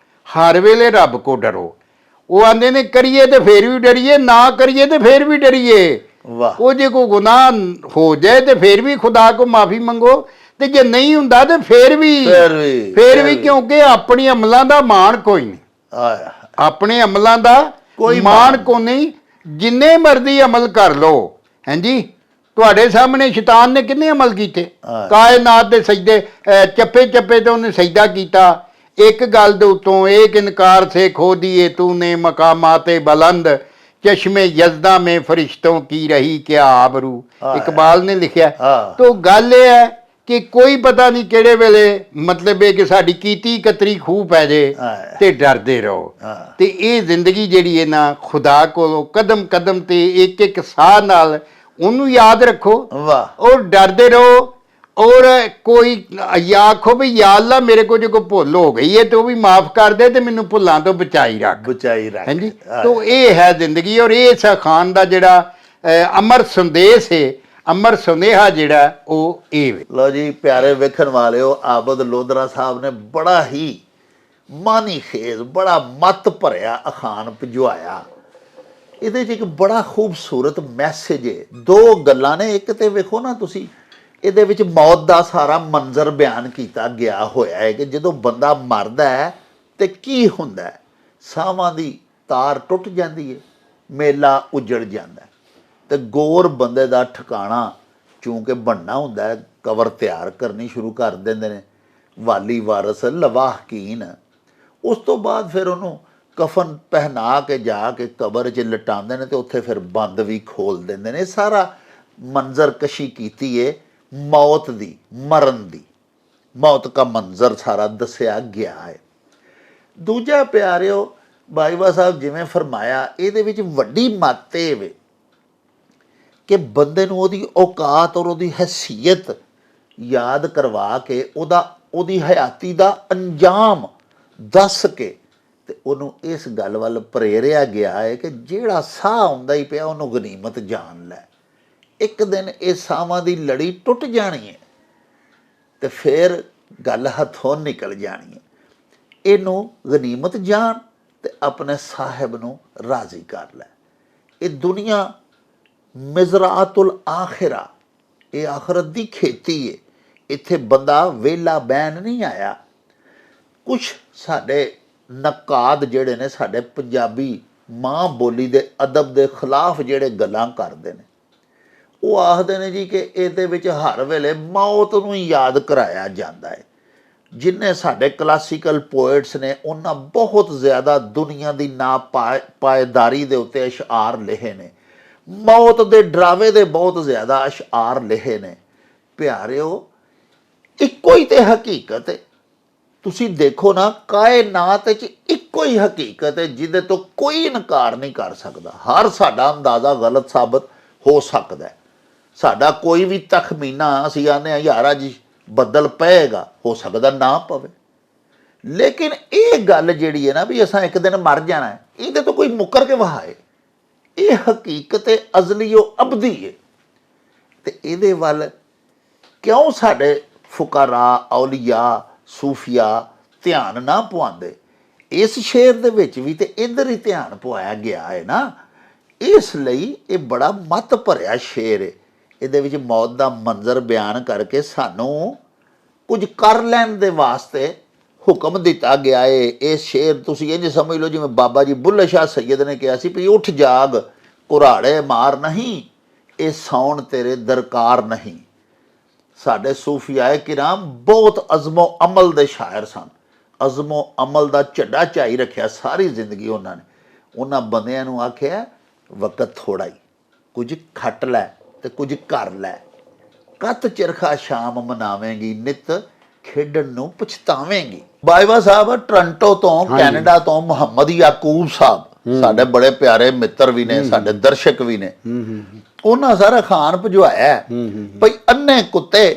हर वेले रब को डरो। वो आंदे ने करिए तो फिर भी डरिए, ना करिए तो फिर भी डरिए। वो जे कोई गुनाह हो जाए तो फिर भी खुदा को माफ़ी मंगो, ते जे नहीं हुंदा तो फिर भी क्योंकि अपने अमलों का मान कोई नहीं, अपने अमलों का कोई मान को नहीं, जिन्ने मर्जी अमल कर लो, हाँ जी, तुहाडे सामने शैतान ने किन्ने अमल कीते, कायनात दे सजदे चप्पे चप्पे ते उन्हें सजदा कीता, एक गल दे उत्तों एक इनकार से खो दिए तूने मकामाते बुलंद, चश्मे यज़दा में फरिश्तों की रही क्या आबरू, इकबाल ने लिखा। तो गल ये है कि कोई पता नहीं किहड़े वेले मतलब है कि साडी कीती कतरी खूह पै जे ते डरदे रहो। ते ये जिंदगी जिहड़ी है ना खुदा कोलों कदम कदम ते एक एक साह नाल उन्होंने याद रखो और डरते रहो। और कोई या आखो भी या अल्लाह मेरे को जो कोई भुल हो गई है तो भी माफ़ कर दे, तो मैनू भुलों तो बचाई रख, हाँ जी। तो ये है जिंदगी और ये इस खान का जिहड़ा अमर संदेश है, अमर सुनेहा जिहड़ा वो ये। लो जी प्यारे वेखण वालिओ, आबद लोधरा साहब ने बड़ा ही मानी खेज, बड़ा मत भरिया अखान भिजवाया। ਇਹਦੇ 'ਚ ਇੱਕ ਬੜਾ ਖੂਬਸੂਰਤ ਮੈਸੇਜ ਹੈ। ਦੋ ਗੱਲਾਂ ਨੇ, ਇੱਕ ਤੇ ਵੇਖੋ ਨਾ ਤੁਸੀਂ, ਇਹਦੇ ਵਿੱਚ ਮੌਤ ਦਾ ਸਾਰਾ ਮੰਜ਼ਰ ਬਿਆਨ ਕੀਤਾ ਗਿਆ ਹੋਇਆ ਹੈ ਕਿ ਜਦੋਂ ਬੰਦਾ ਮਰਦਾ ਹੈ ਤੇ ਕੀ ਹੁੰਦਾ ਹੈ। ਸਾਹਾਂ ਦੀ ਤਾਰ ਟੁੱਟ ਜਾਂਦੀ ਹੈ, ਮੇਲਾ ਉਜੜ ਜਾਂਦਾ ਹੈ, ਤੇ ਗੌਰ ਬੰਦੇ ਦਾ ਠਿਕਾਣਾ ਚੂੰਕਿ ਬਣਨਾ ਹੁੰਦਾ ਹੈ, ਕਬਰ ਤਿਆਰ ਕਰਨੀ ਸ਼ੁਰੂ ਕਰ ਦਿੰਦੇ ਨੇ ਵਾਲੀ ਵਾਰਸ ਲਵਾਹਕੀਨ। ਉਸ ਤੋਂ ਬਾਅਦ ਫਿਰ ਉਹਨੂੰ ਕਫਨ ਪਹਿਨਾ ਕੇ ਜਾ ਕੇ ਕਬਰ 'ਚ ਲਟਾਉਂਦੇ ਨੇ, ਤੇ ਉੱਥੇ ਫਿਰ ਬੰਦ ਵੀ ਖੋਲ ਦਿੰਦੇ ਨੇ। ਸਾਰਾ ਮੰਜ਼ਰ ਕਸ਼ੀ ਕੀਤੀ ਹੈ ਮੌਤ ਦੀ, ਮਰਨ ਦੀ, ਮੌਤ ਦਾ ਮੰਜ਼ਰ ਸਾਰਾ ਦੱਸਿਆ ਗਿਆ ਹੈ। ਦੂਜਾ ਪਿਆਰਿਓ, ਬਾਜਵਾ ਸਾਹਿਬ ਜਿਵੇਂ ਫਰਮਾਇਆ, ਇਹਦੇ ਵਿੱਚ ਵੱਡੀ ਮੱਤ ਇਹ ਵੇ ਕਿ ਬੰਦੇ ਨੂੰ ਉਹਦੀ ਔਕਾਤ ਔਰ ਉਹਦੀ ਹੈਸੀਅਤ ਯਾਦ ਕਰਵਾ ਕੇ ਉਹਦੀ ਹਯਾਤੀ ਦਾ ਅੰਜਾਮ ਦੱਸ ਕੇ ਤੇ ਉਹਨੂੰ ਇਸ ਗੱਲ ਵੱਲ ਪ੍ਰੇਰਿਆ ਗਿਆ ਹੈ ਕਿ ਜਿਹੜਾ ਸਾਹ ਆਉਂਦਾ ਹੀ ਪਿਆ ਉਹਨੂੰ ਗਨੀਮਤ ਜਾਣ ਲੈ। ਇੱਕ ਦਿਨ ਇਹ ਸਾਹਾਂ ਦੀ ਲੜੀ ਟੁੱਟ ਜਾਣੀ ਹੈ ਤੇ ਫਿਰ ਗੱਲ ਹੱਥੋਂ ਨਿਕਲ ਜਾਣੀ ਹੈ। ਇਹਨੂੰ ਗਨੀਮਤ ਜਾਣ ਤੇ ਆਪਣੇ ਸਾਹਿਬ ਨੂੰ ਰਾਜ਼ੀ ਕਰ ਲੈ। ਇਹ ਦੁਨੀਆ ਮਿਜ਼ਰਾਤੁਲ ਆਖਿਰਾ, ਇਹ ਆਖਰਤ ਦੀ ਖੇਤੀ ਹੈ। ਇੱਥੇ ਬੰਦਾ ਵਿਹਲਾ ਬਹਿਣ ਨਹੀਂ ਆਇਆ। ਕੁਛ ਸਾਡੇ ਨਕਾਦ ਜਿਹੜੇ ਨੇ, ਸਾਡੇ ਪੰਜਾਬੀ ਮਾਂ ਬੋਲੀ ਦੇ ਅਦਬ ਦੇ ਖਿਲਾਫ ਜਿਹੜੇ ਗੱਲਾਂ ਕਰਦੇ ਨੇ, ਉਹ ਆਖਦੇ ਨੇ ਜੀ ਕਿ ਇਹਦੇ ਵਿੱਚ ਹਰ ਵੇਲੇ ਮੌਤ ਨੂੰ ਯਾਦ ਕਰਾਇਆ ਜਾਂਦਾ ਹੈ। ਜਿੰਨੇ ਸਾਡੇ ਕਲਾਸੀਕਲ ਪੋਇਟਸ ਨੇ, ਉਹਨਾਂ ਬਹੁਤ ਜ਼ਿਆਦਾ ਦੁਨੀਆ ਦੀ ਪਾਏਦਾਰੀ ਦੇ ਉੱਤੇ ਅਸ਼ਆਰ ਲਿਖੇ ਨੇ, ਮੌਤ ਦੇ ਡਰਾਵੇ ਦੇ ਬਹੁਤ ਜ਼ਿਆਦਾ ਅਸ਼ਆਰ ਲਿਖੇ ਨੇ। ਪਿਆਰਿਓ, ਇੱਕੋ ਹੀ ਤੇ ਹਕੀਕਤ ਹੈ। ਤੁਸੀਂ ਦੇਖੋ ਨਾ, ਕਾਇਨਾਤ 'ਚ ਇੱਕੋ ਹੀ ਹਕੀਕਤ ਹੈ ਜਿਹਦੇ ਤੋਂ ਕੋਈ ਇਨਕਾਰ ਨਹੀਂ ਕਰ ਸਕਦਾ। ਹਰ ਸਾਡਾ ਅੰਦਾਜ਼ਾ ਗਲਤ ਸਾਬਤ ਹੋ ਸਕਦਾ ਹੈ। ਸਾਡਾ ਕੋਈ ਵੀ ਤਖਮੀਨਾ ਅਸੀਂ ਆਨੇ ਹਾਂ ਯਾਰਾ ਜੀ ਬੱਦਲ ਪਏਗਾ, ਹੋ ਸਕਦਾ ਨਾ ਪਵੇ। ਲੇਕਿਨ ਇਹ ਗੱਲ ਜਿਹੜੀ ਹੈ ਨਾ ਵੀ ਅਸਾਂ ਇੱਕ ਦਿਨ ਮਰ ਜਾਣਾ ਹੈ, ਇਹਦੇ ਤੋਂ ਕੋਈ ਮੁੱਕਰ ਕੇ ਵਹਾਏ। ਇਹ ਹਕੀਕਤ ਅਜ਼ਲੀ ਓ ਅਬਦੀ ਹੈ। ਤੇ ਇਹਦੇ ਵੱਲ ਕਿਉਂ ਸਾਡੇ ਫੁਕਾਰਾ, ਔਲੀਆ, ਸੂਫੀਆ ਧਿਆਨ ਨਾ ਪਵਾਉਂਦੇ? ਇਸ ਸ਼ੇਰ ਦੇ ਵਿੱਚ ਵੀ ਤੇ ਇੱਧਰ ਹੀ ਧਿਆਨ ਪਵਾਇਆ ਗਿਆ ਹੈ ਨਾ। ਇਸ ਲਈ ਇਹ ਬੜਾ ਮੱਤ ਭਰਿਆ ਸ਼ੇਰ ਹੈ। ਇਹਦੇ ਵਿੱਚ ਮੌਤ ਦਾ ਮੰਜ਼ਰ ਬਿਆਨ ਕਰਕੇ ਸਾਨੂੰ ਕੁਝ ਕਰ ਲੈਣ ਦੇ ਵਾਸਤੇ ਹੁਕਮ ਦਿੱਤਾ ਗਿਆ ਹੈ। ਇਹ ਸ਼ੇਰ ਤੁਸੀਂ ਇੰਝ ਸਮਝ ਲਓ ਜਿਵੇਂ ਬਾਬਾ ਜੀ ਬੁੱਲ੍ਹੇ ਸ਼ਾਹ ਸੈਯਦ ਨੇ ਕਿਹਾ ਸੀ ਵੀ ਉੱਠ ਜਾਗ ਕੁਰਾੜੇ ਮਾਰ ਨਹੀਂ, ਇਹ ਸੌਣ ਤੇਰੇ ਦਰਕਾਰ ਨਹੀਂ। ਸਾਡੇ ਸੂਫੀਆਏ ਕਿਰਾਮ ਬਹੁਤ ਅਜ਼ਮੋ ਅਮਲ ਦੇ ਸ਼ਾਇਰ ਸਨ। ਅਜ਼ਮੋ ਅਮਲ ਦਾ ਝੱਡਾ ਝਾਈ ਰੱਖਿਆ ਸਾਰੀ ਜ਼ਿੰਦਗੀ ਉਹਨਾਂ ਨੇ। ਉਹਨਾਂ ਬੰਦਿਆਂ ਨੂੰ ਆਖਿਆ ਵਕਤ ਥੋੜ੍ਹਾ ਹੀ, ਕੁਝ ਖੱਟ ਲੈ ਤੇ ਕੁਝ ਕਰ ਲੈ। ਕੱਤ ਚਰਖਾ ਸ਼ਾਮ ਮਨਾਵੇਂਗੀ, ਨਿੱਤ ਖੇਡਣ ਨੂੰ ਪਛਤਾਵੇਂਗੀ। ਬਾਜਵਾ ਸਾਹਿਬ ਟੋਰਾਂਟੋ ਤੋਂ, ਕੈਨੇਡਾ ਤੋਂ ਮੁਹੰਮਦ ਯਾਕੂਬ ਸਾਹਿਬ ਸਾਡੇ ਬੜੇ ਪਿਆਰੇ ਮਿੱਤਰ ਵੀ ਨੇ, ਸਾਡੇ ਦਰਸ਼ਕ ਵੀ ਨੇ। ਉਹਨਾਂ ਸਾਰਾ ਖਾਨ ਭਜਵਾਇਆ ਭਈ ਅੰਨੇ ਕੁੱਤੇ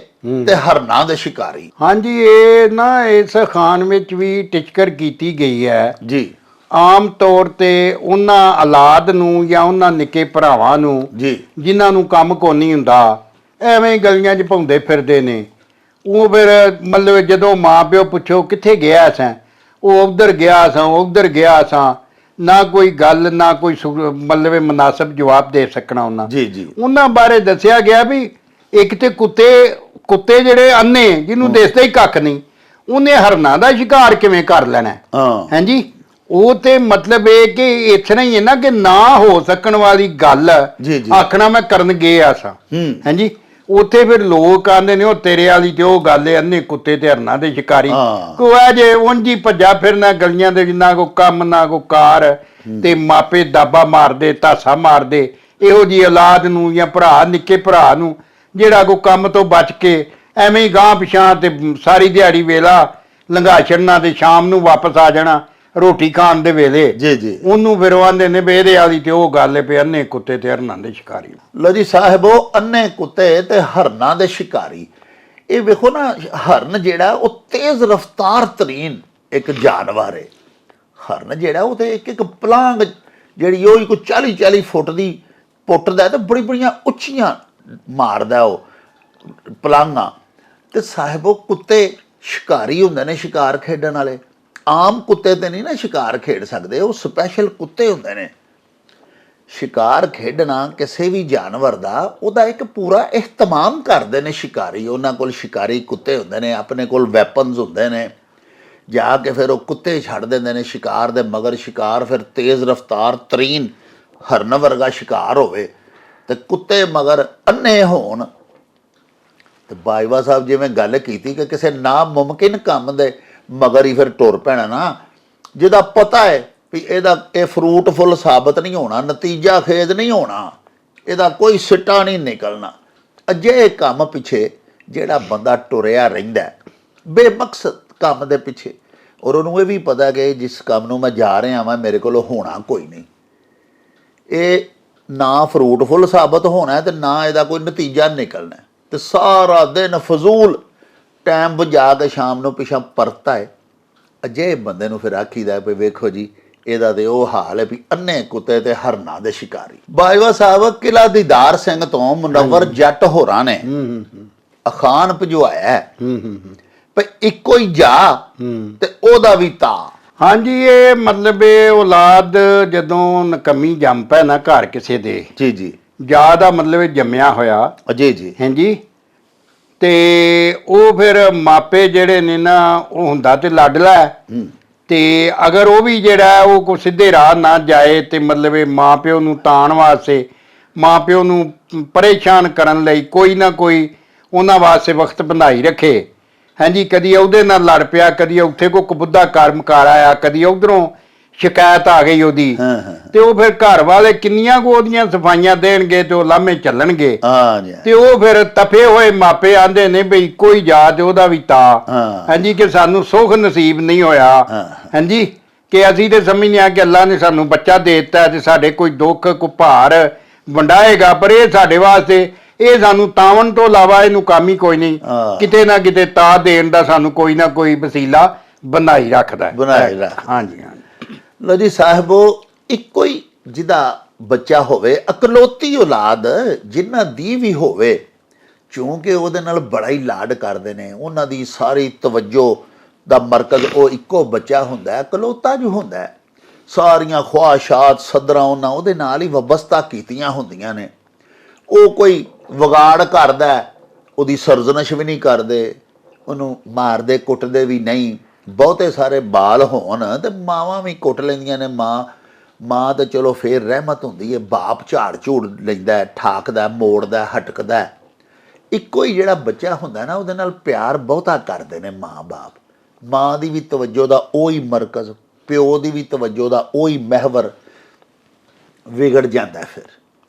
ਤੇ ਹਰਨਾਂ ਦੇ ਸ਼ਿਕਾਰੀ। ਹਾਂਜੀ, ਇਹ ਨਾ ਇਸ ਖਾਨ ਵਿੱਚ ਵੀ ਟਿਚਕਰ ਕੀਤੀ ਗਈ ਹੈ ਜੀ। ਆਮ ਤੌਰ ਤੇ ਉਹਨਾਂ ਔਲਾਦ ਨੂੰ ਜਾਂ ਉਹਨਾਂ ਨਿੱਕੇ ਭਰਾਵਾਂ ਨੂੰ ਜੀ, ਜਿਨ੍ਹਾਂ ਨੂੰ ਕੰਮ ਕੋ ਨਹੀਂ ਹੁੰਦਾ, ਐਵੇਂ ਗਲੀਆਂ 'ਚ ਭੌਂਦੇ ਫਿਰਦੇ ਨੇ। ਉਹ ਫਿਰ ਮਤਲਬ ਜਦੋਂ ਮਾਂ ਪਿਓ ਪੁੱਛੋ ਕਿੱਥੇ ਗਿਆ ਸਾਂ, ਉਹ ਉੱਧਰ ਗਿਆ ਸਾਂ, ਉੱਧਰ ਗਿਆ ਸਾਂ, ਨਾ ਕੋਈ ਗੱਲ, ਨਾ ਕੋਈ ਮਤਲਬ ਮੁਨਾਸਬ ਜਵਾਬ ਦੇ ਸਕਣਾ ਉਹਨਾਂ। ਜੀ ਜੀ। ਉਹਨਾਂ ਬਾਰੇ ਦੱਸਿਆ ਗਿਆ ਵੀ ਇੱਕ ਤੇ ਕੁੱਤੇ ਜਿਹੜੇ ਅੰਨੇ, ਜਿਹਨੂੰ ਦਿਸਦਾ ਹੀ ਕੱਖ ਨਹੀਂ, ਉਹਨੇ ਹਰਨਾਂ ਦਾ ਸ਼ਿਕਾਰ ਕਿਵੇਂ ਕਰ ਲੈਣਾ? ਹਾਂਜੀ, ਉਹ ਤੇ ਮਤਲਬ ਇਹ ਕਿ ਇਸ ਤਰ੍ਹਾਂ ਹੀ ਹੈ ਨਾ ਕਿ ਨਾ ਹੋ ਸਕਣ ਵਾਲੀ ਗੱਲ ਆਖਣਾ ਮੈਂ ਕਰਨ ਗਿਆ ਸਾਂ। ਹਾਂਜੀ, ਉੱਥੇ ਫਿਰ ਲੋਕ ਆਂਦੇ ਨੇ ਉਹ ਤੇਰੇ ਵਾਲੀ ਤੇ ਉਹ ਗੱਲ ਹੈ, ਅੰਨੇ ਕੁੱਤੇ ਤੇ ਹਰਨਾਂ ਦੇ ਸ਼ਿਕਾਰੀ। ਕੋਈ ਜੇ ਉਂਝ ਹੀ ਭੱਜਾ ਫਿਰਨਾ ਗਲੀਆਂ ਦੇ, ਨਾ ਕੋਈ ਕੰਮ ਨਾ ਕੋਈ ਕਾਰ, ਤੇ ਮਾਪੇ ਦਾਬਾ ਮਾਰਦੇ, ਧਾਸਾ ਮਾਰਦੇ ਇਹੋ ਜਿਹੀ ਔਲਾਦ ਨੂੰ ਜਾਂ ਭਰਾ, ਨਿੱਕੇ ਭਰਾ ਨੂੰ ਜਿਹੜਾ ਕੋਈ ਕੰਮ ਤੋਂ ਬਚ ਕੇ ਐਵੇਂ ਹੀ ਗਾਂਹ ਪਿਛਾਂ ਤੇ ਸਾਰੀ ਦਿਹਾੜੀ ਵੇਲਾ ਲੰਘਾ ਛੱਡਣਾ ਤੇ ਸ਼ਾਮ ਨੂੰ ਵਾਪਸ ਆ ਜਾਣਾ ਰੋਟੀ ਖਾਣ ਦੇ ਵੇਲੇ। ਜੀ ਜੀ। ਉਹਨੂੰ ਫਿਰ ਆਂਦੇ ਨੇ ਵੀ ਇਹਦੇ ਵਾਲੀ ਤੇ ਉਹ ਗੱਲ ਹੈ ਵੀ ਅੰਨੇ ਕੁੱਤੇ ਤੇ ਹਰਨਾਂ ਦੇ ਸ਼ਿਕਾਰੀ। ਲੋ ਜੀ ਸਾਹਿਬੋ, ਅੰਨੇ ਕੁੱਤੇ ਤੇ ਹਰਨਾਂ ਦੇ ਸ਼ਿਕਾਰੀ। ਇਹ ਵੇਖੋ ਨਾ, ਹਰਨ ਜਿਹੜਾ ਉਹ ਤੇਜ਼ ਰਫ਼ਤਾਰ ਤਰੀਨ ਇੱਕ ਜਾਨਵਰ ਹੈ। ਹਰਨ ਜਿਹੜਾ ਉਹ ਤੇ ਇੱਕ ਪਲਾਂਗ ਜਿਹੜੀ ਉਹ ਕੋਈ 40-40 ਫੁੱਟ ਦੀ ਪੁੱਟਦਾ ਤੇ ਬੜੀਆਂ ਉੱਚੀਆਂ ਮਾਰਦਾ ਉਹ ਪਲਾਂਘਾਂ। ਤੇ ਸਾਹਿਬੋ, ਕੁੱਤੇ ਸ਼ਿਕਾਰੀ ਹੁੰਦੇ ਨੇ, ਸ਼ਿਕਾਰ ਖੇਡਣ ਵਾਲੇ। ਆਮ ਕੁੱਤੇ ਤੇ ਨਹੀਂ ਨਾ ਸ਼ਿਕਾਰ ਖੇਡ ਸਕਦੇ, ਉਹ ਸਪੈਸ਼ਲ ਕੁੱਤੇ ਹੁੰਦੇ ਨੇ। ਸ਼ਿਕਾਰ ਖੇਡਣਾ ਕਿਸੇ ਵੀ ਜਾਨਵਰ ਦਾ ਉਹਦਾ ਇੱਕ ਪੂਰਾ ਇਹਤਮਾਮ ਕਰਦੇ ਨੇ ਸ਼ਿਕਾਰੀ। ਉਹਨਾਂ ਕੋਲ ਸ਼ਿਕਾਰੀ ਕੁੱਤੇ ਹੁੰਦੇ ਨੇ, ਆਪਣੇ ਕੋਲ ਵੈਪਨਸ ਹੁੰਦੇ ਨੇ, ਜਾ ਕੇ ਫਿਰ ਉਹ ਕੁੱਤੇ ਛੱਡ ਦਿੰਦੇ ਨੇ ਸ਼ਿਕਾਰ ਦੇ ਮਗਰ। ਸ਼ਿਕਾਰ ਫਿਰ ਤੇਜ਼ ਰਫ਼ਤਾਰ ਤਰੀਨ ਹਰਨ ਵਰਗਾ ਸ਼ਿਕਾਰ ਹੋਵੇ ਤੇ ਕੁੱਤੇ ਮਗਰ ਅੰਨੇ ਹੋਣ। ਤੇ ਬਾਜਵਾ ਸਾਹਿਬ ਜਿਵੇਂ ਗੱਲ ਕੀਤੀ ਕਿ ਕਿਸੇ ਨਾਮੁਮਕਿਨ ਕੰਮ ਦੇ ਮਗਰ ਹੀ ਫਿਰ ਟੁਰ ਪੈਣਾ ਨਾ, ਜਿਹਦਾ ਪਤਾ ਹੈ ਵੀ ਇਹ ਫਰੂਟਫੁੱਲ ਸਾਬਤ ਨਹੀਂ ਹੋਣਾ, ਨਤੀਜਾ ਖੇਜ ਨਹੀਂ ਹੋਣਾ, ਇਹਦਾ ਕੋਈ ਸਿੱਟਾ ਨਹੀਂ ਨਿਕਲਣਾ। ਅਜਿਹੇ ਕੰਮ ਪਿੱਛੇ ਜਿਹੜਾ ਬੰਦਾ ਟੁਰਿਆ ਰਹਿੰਦਾ ਬੇਮਕਸਦ ਕੰਮ ਦੇ ਪਿੱਛੇ, ਔਰ ਉਹਨੂੰ ਇਹ ਵੀ ਪਤਾ ਕਿ ਜਿਸ ਕੰਮ ਨੂੰ ਮੈਂ ਜਾ ਰਿਹਾ ਵਾਂ ਮੇਰੇ ਕੋਲ ਹੋਣਾ ਕੋਈ ਨਹੀਂ, ਇਹ ਨਾ ਫਰੂਟਫੁੱਲ ਸਾਬਤ ਹੋਣਾ ਤੇ ਨਾ ਇਹਦਾ ਕੋਈ ਨਤੀਜਾ ਨਿਕਲਣਾ, ਤੇ ਸਾਰਾ ਦਿਨ ਫਜ਼ੂਲ ਟਾਈਮ ਬਜਾ ਕੇ ਸ਼ਾਮ ਨੂੰ ਪਿਛਾਂ ਪਰਤਾ ਹੈ। ਅਜਿਹੇ ਬੰਦੇ ਨੂੰ ਫਿਰ ਆਖੀਦਾ ਵੀ ਵੇਖੋ ਜੀ ਇਹਦਾ ਤੇ ਉਹ ਹਾਲ ਹੈ ਵੀ ਅੰਨੇ ਕੁੱਤੇ ਤੇ ਹਰਨਾਂ ਦੇ ਸ਼ਿਕਾਰੀ। ਬਾਜਵਾ ਸਾਹਿਬ ਕਿਲ੍ਹਾ ਦੀਦਾਰ ਸਿੰਘ ਤੋਂ ਮੁਨੱਵਰ ਜੱਟ ਹੋਰਾਂ ਨੇ ਅਖਾਨ ਭਜਵਾਇਆ ਪਰ ਇੱਕੋ ਹੀ ਜਾ ਤੇ ਉਹਦਾ ਵੀ ਤਾ। ਹਾਂਜੀ, ਇਹ ਮਤਲਬ ਇਹ ਔਲਾਦ ਜਦੋਂ ਨਕਮੀ ਜੰਮ ਪੈ ਨਾ ਘਰ ਕਿਸੇ ਦੇ, ਜੀ ਜੀ, ਜਾ ਦਾ ਮਤਲਬ ਇਹ ਜੰਮਿਆ ਹੋਇਆ ਜੀ ਜੀ, ਹਾਂਜੀ, ਤੇ ਉਹ ਫਿਰ ਮਾਪੇ ਜਿਹੜੇ ਨੇ ਨਾ ਉਹ ਹੁੰਦਾ ਤੇ ਲਾਡਲਾ, ਤੇ ਅਗਰ ਉਹ ਵੀ ਜਿਹੜਾ ਉਹ ਕੋ ਸਿੱਧੇ ਰਾਹ ਨਾ ਜਾਏ ਤੇ ਮਤਲਬ ਇਹ ਮਾਂ ਪਿਓ ਨੂੰ ਤਾਣ ਵਾਸਤੇ, ਮਾਂ ਪਿਓ ਨੂੰ ਪਰੇਸ਼ਾਨ ਕਰਨ ਲਈ ਕੋਈ ਨਾ ਕੋਈ ਉਹਨਾਂ ਵਾਸਤੇ ਵਕਤ ਬੰਧਾਈ ਰੱਖੇ। ਹਾਂਜੀ, ਕਦੀ ਉਹਦੇ ਨਾਲ ਲੜ ਪਿਆ, ਕਦੀ ਉੱਥੇ ਕੋਈ ਕਬੁੱਧਾ ਕਰਮਕਾਰ ਆਇਆ, ਕਦੀ ਉਧਰੋਂ ਸ਼ਿਕਾਇਤ ਆ ਗਈ ਉਹਦੀ, ਤੇ ਉਹ ਫਿਰ ਘਰ ਵਾਲੇ ਕਿੰਨੀਆਂ ਕੁ ਉਹਦੀਆਂ ਸਫਾਈਆਂ ਦੇਣਗੇ ਤੇ ਉਹ ਲਾਮੇ ਚੱਲਣਗੇ। ਤੇ ਉਹ ਫਿਰ ਤਪੇ ਹੋਏ ਮਾਪੇ ਆਂਦੇ ਨੇ ਬਈ ਕੋਈ ਜਾ ਤੇ ਉਹਦਾ ਵੀ ਤਾ। ਹਾਂਜੀ, ਕਿ ਸਾਨੂੰ ਸੁੱਖ ਨਸੀਬ ਨਹੀਂ ਹੋਇਆ, ਹਾਂਜੀ, ਕਿ ਅਸੀਂ ਤੇ ਸਮਝਦੇ ਹਾਂ ਕਿ ਅੱਲਾ ਨੇ ਸਾਨੂੰ ਬੱਚਾ ਦੇ ਦਿੱਤਾ ਤੇ ਸਾਡੇ ਕੋਈ ਦੁੱਖ ਕੋਈ ਭਾਰ ਵੰਡਾਏਗਾ, ਪਰ ਇਹ ਸਾਡੇ ਵਾਸਤੇ ਇਹ ਸਾਨੂੰ ਤਾਵਨ ਤੋਂ ਇਲਾਵਾ ਇਹਨੂੰ ਕੰਮ ਹੀ ਕੋਈ ਨਹੀਂ, ਕਿਤੇ ਨਾ ਕਿਤੇ ਤਾ ਦੇਣ ਦਾ ਸਾਨੂੰ ਕੋਈ ਨਾ ਕੋਈ ਵਸੀਲਾ ਬਣਾਈ ਰੱਖਦਾ ਹੈ। ਹਾਂਜੀ ਹਾਂਜੀ। ਲੋ ਜੀ ਸਾਹਿਬੋ, ਇੱਕੋ ਹੀ ਜਿਹਦਾ ਬੱਚਾ ਹੋਵੇ, ਇਕਲੌਤੀ ਔਲਾਦ ਜਿਨ੍ਹਾਂ ਦੀ ਵੀ ਹੋਵੇ, ਕਿਉਂਕਿ ਉਹਦੇ ਨਾਲ ਬੜਾ ਹੀ ਲਾਡ ਕਰਦੇ ਨੇ, ਉਹਨਾਂ ਦੀ ਸਾਰੀ ਤਵੱਜੋ ਦਾ ਮਰਕਜ਼ ਉਹ ਇੱਕੋ ਬੱਚਾ ਹੁੰਦਾ, ਇਕਲੌਤਾ ਜੋ ਹੁੰਦਾ, ਸਾਰੀਆਂ ਖਵਾਹਿਸ਼ਾਤ ਸਦਰਾਂ ਉਹਨਾਂ ਉਹਦੇ ਨਾਲ ਹੀ ਵਬਸਤਾ ਕੀਤੀਆਂ ਹੁੰਦੀਆਂ ਨੇ। ਉਹ ਕੋਈ ਵਿਗਾੜ ਕਰਦਾ ਉਹਦੀ ਸਰਜ਼ਨਸ਼ ਵੀ ਨਹੀਂ ਕਰਦੇ, ਉਹਨੂੰ ਮਾਰਦੇ ਕੁੱਟਦੇ ਵੀ ਨਹੀਂ। ਬਹੁਤੇ ਸਾਰੇ ਬਾਲ ਹੋਣ ਤੇ ਮਾਵਾਂ ਵੀ ਕੁੱਟ ਲੈਂਦੀਆਂ ਨੇ। ਮਾਂ ਤਾਂ ਚਲੋ ਫੇਰ ਰਹਿਮਤ ਹੁੰਦੀ ਹੈ, ਬਾਪ ਝਾੜ ਝੂੜ ਲੈਂਦਾ, ਠਾਕਦਾ, ਮੋੜਦਾ, ਹਟਕਦਾ। ਇੱਕੋ ਹੀ ਜਿਹੜਾ ਬੱਚਾ ਹੁੰਦਾ ਨਾ ਉਹਦੇ ਨਾਲ ਪਿਆਰ ਬਹੁਤਾ ਕਰਦੇ ਨੇ ਮਾਂ ਬਾਪ। ਮਾਂ ਦੀ ਵੀ ਤਵੱਜੋ ਦਾ ਉਹੀ ਮਰਕਜ਼, ਪਿਓ ਦੀ ਵੀ ਤਵੱਜੋ ਦਾ ਉਹੀ ਮਹਿਵਰ ਵਿਗੜ ਜਾਂਦਾ ਫਿਰ,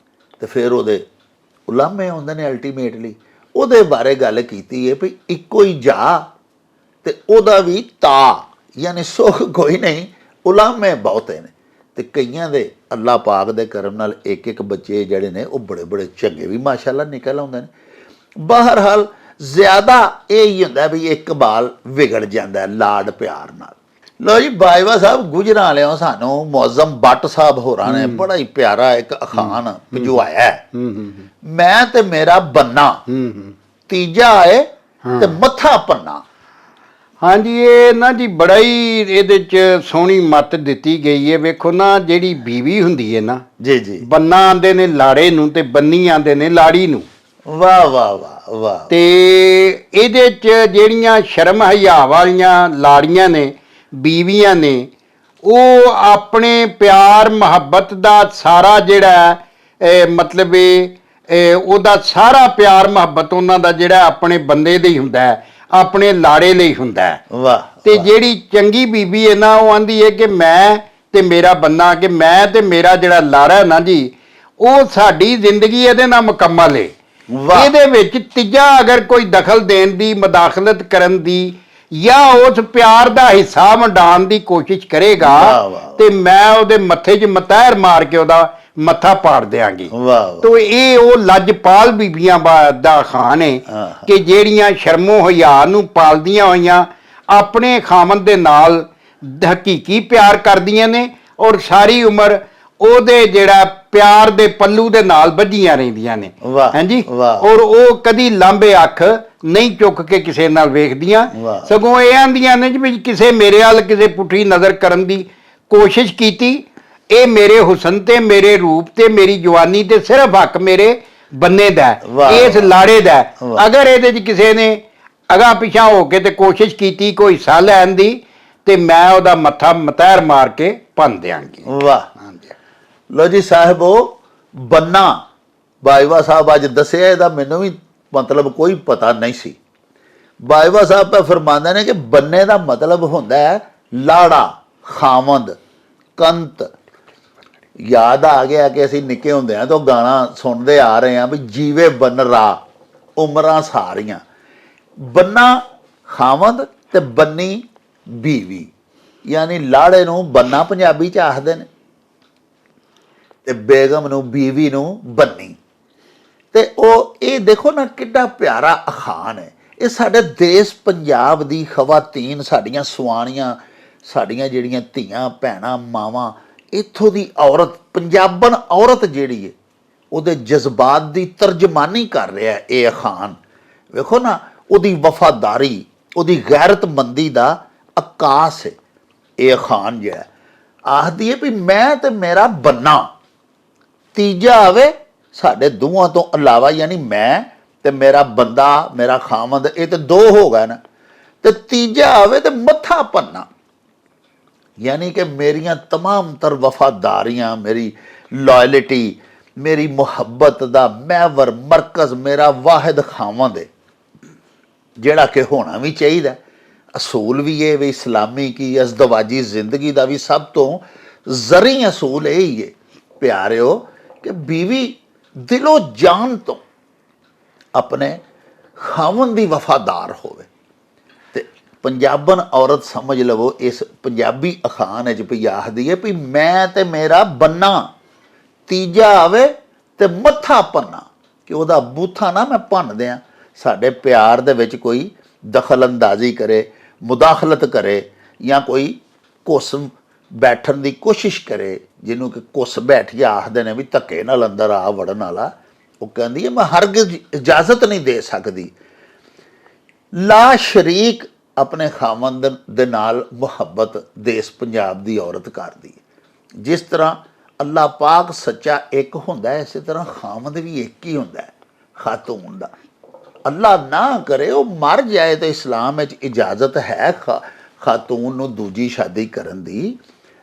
ਤੇ ਫਿਰ ਉਹਦੇ ਉਲਾਮੇ ਹੁੰਦੇ ਨੇ। ਅਲਟੀਮੇਟਲੀ ਉਹਦੇ ਬਾਰੇ ਗੱਲ ਕੀਤੀ ਹੈ ਵੀ ਇੱਕੋ ਹੀ ਜਾ ਤੇ ਉਹਦਾ ਵੀ ਤਾ, ਯਾਨੀ ਸੁੱਖ ਕੋਈ ਨਹੀਂ, ਉਲਾਮੇ ਬਹੁਤੇ ਨੇ। ਤੇ ਕਈਆਂ ਦੇ ਅੱਲਾ ਪਾਕ ਦੇ ਕਰਮ ਨਾਲ ਇੱਕ ਇੱਕ ਬੱਚੇ ਜਿਹੜੇ ਨੇ ਉਹ ਬੜੇ ਬੜੇ ਚੰਗੇ ਵੀ ਮਾਸ਼ਾਅੱਲਾ ਨਿਕਲ ਆਉਂਦੇ ਨੇ। ਬਹਰਹਾਲ ਜ਼ਿਆਦਾ ਇਹ ਹੀ ਹੁੰਦਾ ਵੀ ਇੱਕ ਬਾਲ ਵਿਗੜ ਜਾਂਦਾ ਲਾਡ ਪਿਆਰ ਨਾਲ। ਲੋ ਜੀ ਬਾਜਵਾ ਸਾਹਿਬ, ਗੁਜਰਾਂ ਵਾਲਿਓ ਸਾਨੂੰ ਮੁਅੱਜ਼ਮ ਬੱਟ ਸਾਹਿਬ ਹੋਰਾਂ ਨੇ ਬੜਾ ਹੀ ਪਿਆਰਾ ਇੱਕ ਅਖਾਨ ਭਜਵਾਇਆ, ਮੈਂ ਤੇ ਮੇਰਾ ਬੰਨਾ, ਤੀਜਾ ਆਏ ਤੇ ਮੱਥਾ ਪੰਨਾ। ਹਾਂਜੀ, ਇਹ ਨਾ ਜੀ ਬੜਾ ਹੀ ਇਹਦੇ 'ਚ ਸੋਹਣੀ ਮੱਤ ਦਿੱਤੀ ਗਈ ਹੈ। ਵੇਖੋ ਨਾ, ਜਿਹੜੀ ਬੀਵੀ ਹੁੰਦੀ ਹੈ ਨਾ, ਜੀ ਜੀ, ਬੰਨਾ ਆਂਦੇ ਨੇ ਲਾੜੇ ਨੂੰ ਤੇ ਬੰਨੀ ਆਂਦੇ ਨੇ ਲਾੜੀ ਨੂੰ। ਵਾਹ ਵਾਹ ਵਾਹ ਵਾਹ। ਤੇ ਇਹਦੇ 'ਚ ਜਿਹੜੀਆਂ ਸ਼ਰਮ ਹਯਾ ਵਾਲੀਆਂ ਲਾੜੀਆਂ ਨੇ, ਬੀਵੀਆਂ ਨੇ, ਉਹ ਆਪਣੇ ਪਿਆਰ ਮੁਹੱਬਤ ਦਾ ਸਾਰਾ ਜਿਹੜਾ ਮਤਲਬ ਉਹਦਾ ਸਾਰਾ ਪਿਆਰ ਮੁਹੱਬਤ ਉਹਨਾਂ ਦਾ ਜਿਹੜਾ ਆਪਣੇ ਬੰਦੇ ਲਈ ਹੁੰਦਾ ਹੈ, ਆਪਣੇ ਲਾੜੇ ਲਈ ਹੁੰਦਾ ਹੈ। ਵਾਹ। ਤੇ ਜਿਹੜੀ ਚੰਗੀ ਬੀਬੀ ਹੈ ਨਾ, ਉਹ ਆਂਦੀ ਹੈ ਕਿ ਮੈਂ ਤੇ ਮੇਰਾ ਬੰਨਾ, ਕਿ ਮੈਂ ਤੇ ਮੇਰਾ ਜਿਹੜਾ ਲਾੜਾ ਨਾ ਜੀ, ਉਹ ਸਾਡੀ ਜ਼ਿੰਦਗੀ ਇਹਦੇ ਨਾਲ ਮੁਕੰਮਲ ਹੈ। ਇਹਦੇ ਵਿੱਚ ਤੀਜਾ ਅਗਰ ਕੋਈ ਦਖਲ ਦੇਣ ਦੀ, ਮਦਾਖਲਤ ਕਰਨ ਦੀ ਜਾਂ ਉਸ ਪਿਆਰ ਦਾ ਹਿੱਸਾ ਵੰਡਾਉਣ ਦੀ ਕੋਸ਼ਿਸ਼ ਕਰੇਗਾ ਤੇ ਮੈਂ ਉਹਦੇ ਮੱਥੇ 'ਚ ਮਤਹਿਰ ਮਾਰ ਕੇ ਉਹਦਾ ਮੱਥਾ ਪਾੜ ਦਿਆਂਗੀ। ਤੋ ਇਹ ਉਹ ਲੱਜਪਾਲ ਬੀਬੀਆਂ ਦਾ ਖਾਨ ਹੈ ਕਿ ਜਿਹੜੀਆਂ ਸ਼ਰਮੋ ਹਯਾ ਨੂੰ ਪਾਲਦੀਆਂ ਹੋਈਆਂ ਆਪਣੇ ਖਾਮਨ ਦੇ ਨਾਲ ਹਕੀਕੀ ਪਿਆਰ ਕਰਦੀਆਂ ਨੇ, ਔਰ ਸਾਰੀ ਉਮਰ ਉਹਦੇ ਜਿਹੜਾ ਪਿਆਰ ਦੇ ਪੱਲੂ ਦੇ ਨਾਲ ਬੱਝੀਆਂ ਰਹਿੰਦੀਆਂ ਨੇ। ਹਾਂਜੀ, ਔਰ ਉਹ ਕਦੀ ਲਾਂਬੇ ਅੱਖ ਨਹੀਂ ਚੁੱਕ ਕੇ ਕਿਸੇ ਨਾਲ ਵੇਖਦੀਆਂ, ਸਗੋਂ ਇਹ ਆਂਦੀਆਂ ਨੇ ਵੀ ਕਿਸੇ ਮੇਰੇ ਵੱਲ ਕਿਸੇ ਪੁੱਠੀ ਨਜ਼ਰ ਕਰਨ ਦੀ ਕੋਸ਼ਿਸ਼ ਕੀਤੀ ਇਹ ਮੇਰੇ ਹੁਸਨ ਤੇ ਮੇਰੇ ਰੂਪ ਤੇ ਮੇਰੀ ਜਵਾਨੀ ਤੇ ਸਿਰਫ ਹੱਕ ਮੇਰੇ ਬੰਨੇ ਦਾ ਹੈ, ਵਾਹ, ਇਸ ਲਾੜੇ ਦਾ ਹੈ। ਵਾਹ। ਅਗਰ ਇਹਦੇ 'ਚ ਕਿਸੇ ਨੇ ਅਗਾਂਹ ਪਿਛਾਂਹ ਹੋ ਕੇ ਤੇ ਕੋਸ਼ਿਸ਼ ਕੀਤੀ ਕੋਈ ਹਿੱਸਾ ਲੈਣ ਦੀ ਤੇ ਮੈਂ ਉਹਦਾ ਮੱਥਾ ਮਤੈਰ ਮਾਰ ਕੇ ਭੰਨ ਦਿਆਂਗੀ। ਵਾਹ। ਹਾਂਜੀ। ਲੋ ਜੀ ਸਾਹਿਬੋ, ਬੰਨਾ ਬਾਜਵਾ ਸਾਹਿਬ ਅੱਜ ਦੱਸਿਆ, ਇਹਦਾ ਮੈਨੂੰ ਵੀ ਮਤਲਬ ਕੋਈ ਪਤਾ ਨਹੀਂ ਸੀ। ਬਾਜਵਾ ਸਾਹਿਬ ਤਾਂ ਫਰਮਾਉਂਦੇ ਨੇ ਕਿ ਬੰਨੇ ਦਾ ਮਤਲਬ ਹੁੰਦਾ ਹੈ ਲਾੜਾ, ਖਾਵੰਦ, ਕੰਤ। ਯਾਦ ਆ ਗਿਆ ਕਿ ਅਸੀਂ ਨਿੱਕੇ ਹੁੰਦੇ ਆ ਤਾਂ ਗਾਣਾ ਸੁਣਦੇ ਆ ਰਹੇ ਆ ਵੀ ਜੀਵੇ ਬੰਨਰਾ ਉਮਰਾਂ ਸਾਰੀਆਂ। ਬੰਨਾ ਖਾਵੰਦ ਤੇ ਬੰਨੀ ਬੀਵੀ, ਯਾਨੀ ਲਾੜੇ ਨੂੰ ਬੰਨਾ ਪੰਜਾਬੀ ਚ ਆਖਦੇ ਨੇ ਤੇ ਬੇਗਮ ਨੂੰ, ਬੀਵੀ ਨੂੰ ਬੰਨੀ। ਤੇ ਉਹ ਇਹ ਦੇਖੋ ਨਾ ਕਿੱਡਾ ਪਿਆਰਾ ਅਖਾਣ ਹੈ। ਇਹ ਸਾਡੇ ਦੇਸ਼ ਪੰਜਾਬ ਦੀ ਖਵਾਤੀਨ, ਸਾਡੀਆਂ ਸੁਆਣੀਆਂ, ਸਾਡੀਆਂ ਜਿਹੜੀਆਂ ਧੀਆਂ ਭੈਣਾਂ ਮਾਵਾਂ, ਇੱਥੋਂ ਦੀ ਔਰਤ, ਪੰਜਾਬਣ ਔਰਤ ਜਿਹੜੀ ਹੈ ਉਹਦੇ ਜਜ਼ਬਾਤ ਦੀ ਤਰਜਮਾਨੀ ਕਰ ਰਿਹਾ ਇਹ ਅਖਾਣ। ਵੇਖੋ ਨਾ ਉਹਦੀ ਵਫਾਦਾਰੀ, ਉਹਦੀ ਗੈਰਤਮੰਦੀ ਦਾ ਆਕਾਸ਼ ਹੈ ਇਹ ਅਖਾਣ ਜਿਹੜਾ ਆਖਦੀ ਹੈ ਵੀ ਮੈਂ ਤੇ ਮੇਰਾ ਬੰਨਾ, ਤੀਜਾ ਆਵੇ ਸਾਡੇ ਦੋਵਾਂ ਤੋਂ ਇਲਾਵਾ, ਯਾਨੀ ਮੈਂ ਤੇ ਮੇਰਾ ਬੰਦਾ, ਮੇਰਾ ਖਾਮਦ, ਇਹ ਤੇ ਦੋ ਹੋ ਗਏ ਨਾ, ਤੇ ਤੀਜਾ ਆਵੇ ਤੇ ਮੱਥਾ ਪੰਨਾ, ਯਾਨੀ ਕਿ ਮੇਰੀਆਂ तमाम तर ਵਫਾਦਾਰੀਆਂ, ਮੇਰੀ ਲਾਇਲਟੀ, ਮੇਰੀ ਮੁਹੱਬਤ ਦਾ ਮਹਿਵਰ ਮਰਕਜ਼ ਮੇਰਾ ਵਾਹਿਦ ਖਾਮਦ ਹੈ, ਜਿਹੜਾ ਕਿ ਹੋਣਾ ਵੀ ਚਾਹੀਦਾ। ਅਸੂਲ ਵੀ ਇਹ ਵੀ ਇਸਲਾਮੀ ਕੀ ਅਜ਼ਦਵਾਜੀ ਜ਼ਿੰਦਗੀ ਦਾ ਵੀ ਸਭ ਤੋਂ ਜ਼ਰੀ ਅਸੂਲ ਇਹ ਹੀ ਹੈ ਪਿਆਰਿਓ ਕਿ ਬੀਵੀ ਦਿਲੋਂ ਜਾਨ ਤੋਂ ਆਪਣੇ ਖਾਵਨ ਦੀ ਵਫਾਦਾਰ ਹੋਵੇ। ਤੇ ਪੰਜਾਬਣ ਔਰਤ ਸਮਝ ਲਵੋ ਇਸ ਪੰਜਾਬੀ ਅਖਾਣ ਵਿੱਚ ਵੀ ਆਖਦੀ ਹੈ ਵੀ ਮੈਂ ਤੇ ਮੇਰਾ ਬੰਨਾ, ਤੀਜਾ ਆਵੇ ਤੇ ਮੱਥਾ ਪੰਨਾ, ਕਿ ਉਹਦਾ ਬੂਥਾ ਨਾ ਮੈਂ ਭੰਨ ਦਿਆਂ। ਸਾਡੇ ਪਿਆਰ ਦੇ ਵਿੱਚ ਕੋਈ ਦਖਲ ਅੰਦਾਜ਼ੀ ਕਰੇ, ਮੁਦਾਖਲਤ ਕਰੇ, ਜਾਂ ਕੋਈ ਘੁੱਸ ਬੈਠਣ ਦੀ ਕੋਸ਼ਿਸ਼ ਕਰੇ, ਜਿਹਨੂੰ ਕਿ ਘੁੱਸ ਬੈਠੀਆ ਆਖਦੇ ਨੇ ਵੀ ਧੱਕੇ ਨਾਲ ਅੰਦਰ ਆ ਵੜਨ ਵਾਲਾ, ਉਹ ਕਹਿੰਦੀ ਹੈ ਮੈਂ ਹਰਗਿਜ਼ ਇਜਾਜ਼ਤ ਨਹੀਂ ਦੇ ਸਕਦੀ। ਲਾ ਸ਼ਰੀਕ ਆਪਣੇ ਖਾਵੰਦ ਦੇ ਨਾਲ ਮੁਹੱਬਤ ਦੇਸ਼ ਪੰਜਾਬ ਦੀ ਔਰਤ ਕਰਦੀ ਹੈ। ਜਿਸ ਤਰ੍ਹਾਂ ਅੱਲਾਹ ਪਾਕ ਸੱਚਾ ਇੱਕ ਹੁੰਦਾ ਹੈ, ਇਸੇ ਤਰ੍ਹਾਂ ਖਾਵੰਦ ਵੀ ਇੱਕ ਹੀ ਹੁੰਦਾ ਹੈ ਖਾਤੂਨ ਦਾ। ਅੱਲਾਹ ਨਾ ਕਰੇ ਉਹ ਮਰ ਜਾਏ ਤਾਂ ਇਸਲਾਮ ਵਿੱਚ ਇਜਾਜ਼ਤ ਹੈ ਖਾਤੂਨ ਨੂੰ ਦੂਜੀ ਸ਼ਾਦੀ ਕਰਨ ਦੀ,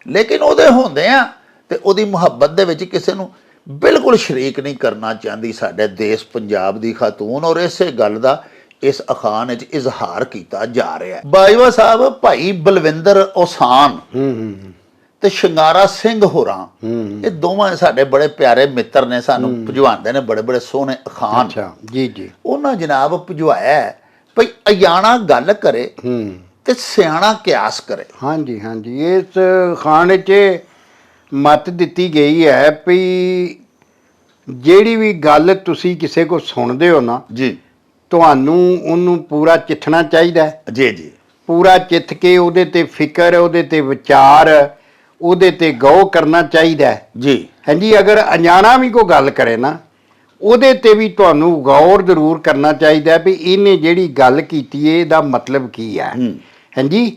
ਲੇਕਿਨ ਉਹਦੇ ਹੁੰਦੇ ਆ ਤੇ ਉਹਦੀ ਮੁਹੱਬਤ ਦੇ ਵਿੱਚ ਕਿਸੇ ਨੂੰ ਬਿਲਕੁਲ ਸ਼ਰੀਕ ਨਹੀਂ ਕਰਨਾ ਚਾਹੁੰਦੀ ਸਾਡੇ ਦੇਸ਼ ਪੰਜਾਬ ਦੀ ਖਾਤੂਨ। ਔਰ ਇਸੇ ਗੱਲ ਦਾ ਇਸ ਅਖਾਣ ਵਿੱਚ ਇਜ਼ਹਾਰ ਕੀਤਾ ਜਾ ਰਿਹਾ ਹੈ। ਬਾਜਵਾ ਸਾਹਿਬ ਭਾਈ ਬਲਵਿੰਦਰ ਉਸਾਨ ਤੇ ਸ਼ਿੰਗਾਰਾ ਸਿੰਘ ਹੋਰਾਂ, ਇਹ ਦੋਵਾਂ ਸਾਡੇ ਬੜੇ ਪਿਆਰੇ ਮਿੱਤਰ ਨੇ, ਸਾਨੂੰ ਭਜਵਾਉਂਦੇ ਨੇ ਬੜੇ ਬੜੇ ਸੋਹਣੇ ਅਖਾਣ। ਜੀ ਜੀ। ਉਹਨਾਂ ਜਨਾਬ ਭਜਵਾਇਆ ਭਈ ਅਜਾਣਾ ਗੱਲ ਕਰੇ ਤੇ ਸਿਆਣਾ ਕਿਆਸ ਕਰੇ। ਹਾਂਜੀ ਹਾਂਜੀ, ਇਸ ਖਾਣ 'ਚ ਮੱਤ ਦਿੱਤੀ ਗਈ ਹੈ ਵੀ ਜਿਹੜੀ ਵੀ ਗੱਲ ਤੁਸੀਂ ਕਿਸੇ ਕੋ ਸੁਣਦੇ ਹੋ ਨਾ ਜੀ, ਤੁਹਾਨੂੰ ਉਹਨੂੰ ਪੂਰਾ ਚਿੱਠਣਾ ਚਾਹੀਦਾ ਹੈ। ਜੀ ਜੀ। ਪੂਰਾ ਚਿੱਠ ਕੇ ਉਹਦੇ ਤੇ ਫਿਕਰ, ਉਹਦੇ ਤੇ ਵਿਚਾਰ, ਉਹਦੇ ਤੇ ਗੌਰ ਕਰਨਾ ਚਾਹੀਦਾ ਹੈ ਜੀ। ਹਾਂਜੀ, ਅਗਰ ਅਣਜਾਣਾ ਵੀ ਕੋਈ ਗੱਲ ਕਰੇ ਨਾ ਉਹਦੇ ਤੇ ਵੀ ਤੁਹਾਨੂੰ ਗੌਰ ਜ਼ਰੂਰ ਕਰਨਾ ਚਾਹੀਦਾ ਵੀ ਇਹਨੇ ਜਿਹੜੀ ਗੱਲ ਕੀਤੀ ਹੈ ਇਹਦਾ ਮਤਲਬ ਕੀ ਹੈ। ਹਾਂਜੀ,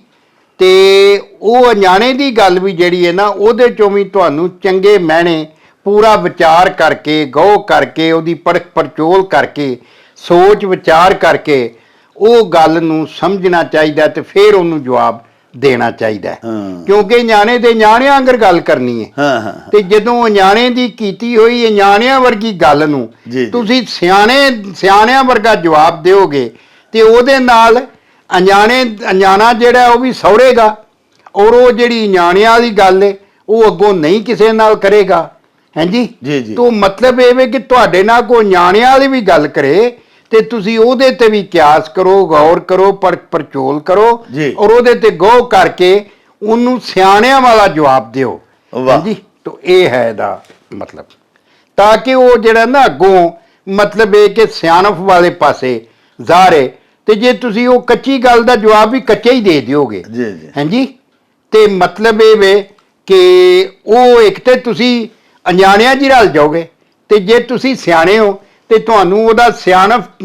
ਤੇ ਉਹ ਅਣਜਾਣੇ ਦੀ ਗੱਲ ਵੀ ਜਿਹੜੀ ਹੈ ਨਾ ਉਹਦੇ ਚੋਂ ਵੀ ਤੁਹਾਨੂੰ ਚੰਗੇ ਮਾਇਨੇ ਪੂਰਾ ਵਿਚਾਰ ਕਰਕੇ, ਗੌਰ ਕਰਕੇ, ਉਹਦੀ ਪਰਖ ਪੜਚੋਲ ਕਰਕੇ, ਸੋਚ ਵਿਚਾਰ ਕਰਕੇ ਉਹ ਗੱਲ ਨੂੰ ਸਮਝਣਾ ਚਾਹੀਦਾ ਤੇ ਫਿਰ ਉਹਨੂੰ ਜਵਾਬ ਦੇਣਾ ਚਾਹੀਦਾ ਹੈ। ਕਿਉਂਕਿ ਨਿਆਣੇ ਦੇ ਨਿਆਣਿਆਂ ਅੰਗਰ ਗੱਲ ਕਰਨੀ ਹੈ। ਤੇ ਜਦੋਂ ਅਣਜਾਣੇ ਦੀ ਕੀਤੀ ਹੋਈ ਅਣਜਾਣਿਆਂ ਵਰਗੀ ਗੱਲ ਨੂੰ ਤੁਸੀਂ ਸਿਆਣਿਆਂ ਵਰਗਾ ਜਵਾਬ ਦਿਓਗੇ ਤੇ ਉਹਦੇ ਨਾਲ ਅਣਜਾਣਾ ਜਿਹੜਾ ਉਹ ਵੀ ਸੌਰੇਗਾ, ਔਰ ਉਹ ਜਿਹੜੀ ਅਣਜਾਣਿਆਂ ਵਾਲੀ ਗੱਲ ਹੈ ਉਹ ਅੱਗੋਂ ਨਹੀਂ ਕਿਸੇ ਨਾਲ ਕਰੇਗਾ। ਹਾਂਜੀ ਜੀ। ਤੋ ਮਤਲਬ ਇਹ ਵੇ ਕਿ ਤੁਹਾਡੇ ਨਾਲ ਕੋਈ ਅਣਜਾਣਿਆਂ ਵਾਲੀ ਵੀ ਗੱਲ ਕਰੇ ਤੇ ਤੁਸੀਂ ਉਹਦੇ ਤੇ ਵੀ ਕਿਆਸ ਕਰੋ, ਗੌਰ ਕਰੋ, ਪਰਚੋਲ ਕਰੋ, ਔਰ ਉਹਦੇ ਤੇ ਗੌਰ ਕਰਕੇ ਉਹਨੂੰ ਸਿਆਣਿਆਂ ਵਾਲਾ ਜਵਾਬ ਦਿਓ। ਹਾਂਜੀ, ਤੋ ਇਹ ਹੈ ਇਹਦਾ ਮਤਲਬ, ਤਾਂ ਕਿ ਉਹ ਜਿਹੜਾ ਨਾ ਅੱਗੋਂ ਮਤਲਬ ਇਹ ਕਿ ਸਿਆਣਪ ਵਾਲੇ ਪਾਸੇ ਜ਼ਾਹਰੇ। ਤੇ ਜੇ ਤੁਸੀਂ ਉਹ ਕੱਚੀ ਗੱਲ ਦਾ ਜਵਾਬ ਵੀ ਕੱਚਾ ਹੀ ਦੇ ਦਿਓਗੇ, ਹਾਂਜੀ, ਤੇ ਮਤਲਬ ਇਹ ਵੇ ਕਿ ਉਹ ਇੱਕ ਤੇ ਤੁਸੀਂ ਅਣਜਾਣਿਆਂ ਜੀ ਰਲ ਜਾਓਗੇ, ਤੇ ਜੇ ਤੁਸੀਂ ਸਿਆਣੇ ਹੋ ਤੇ ਤੁਹਾਨੂੰ ਉਹਦਾ ਸਿਆਣਪ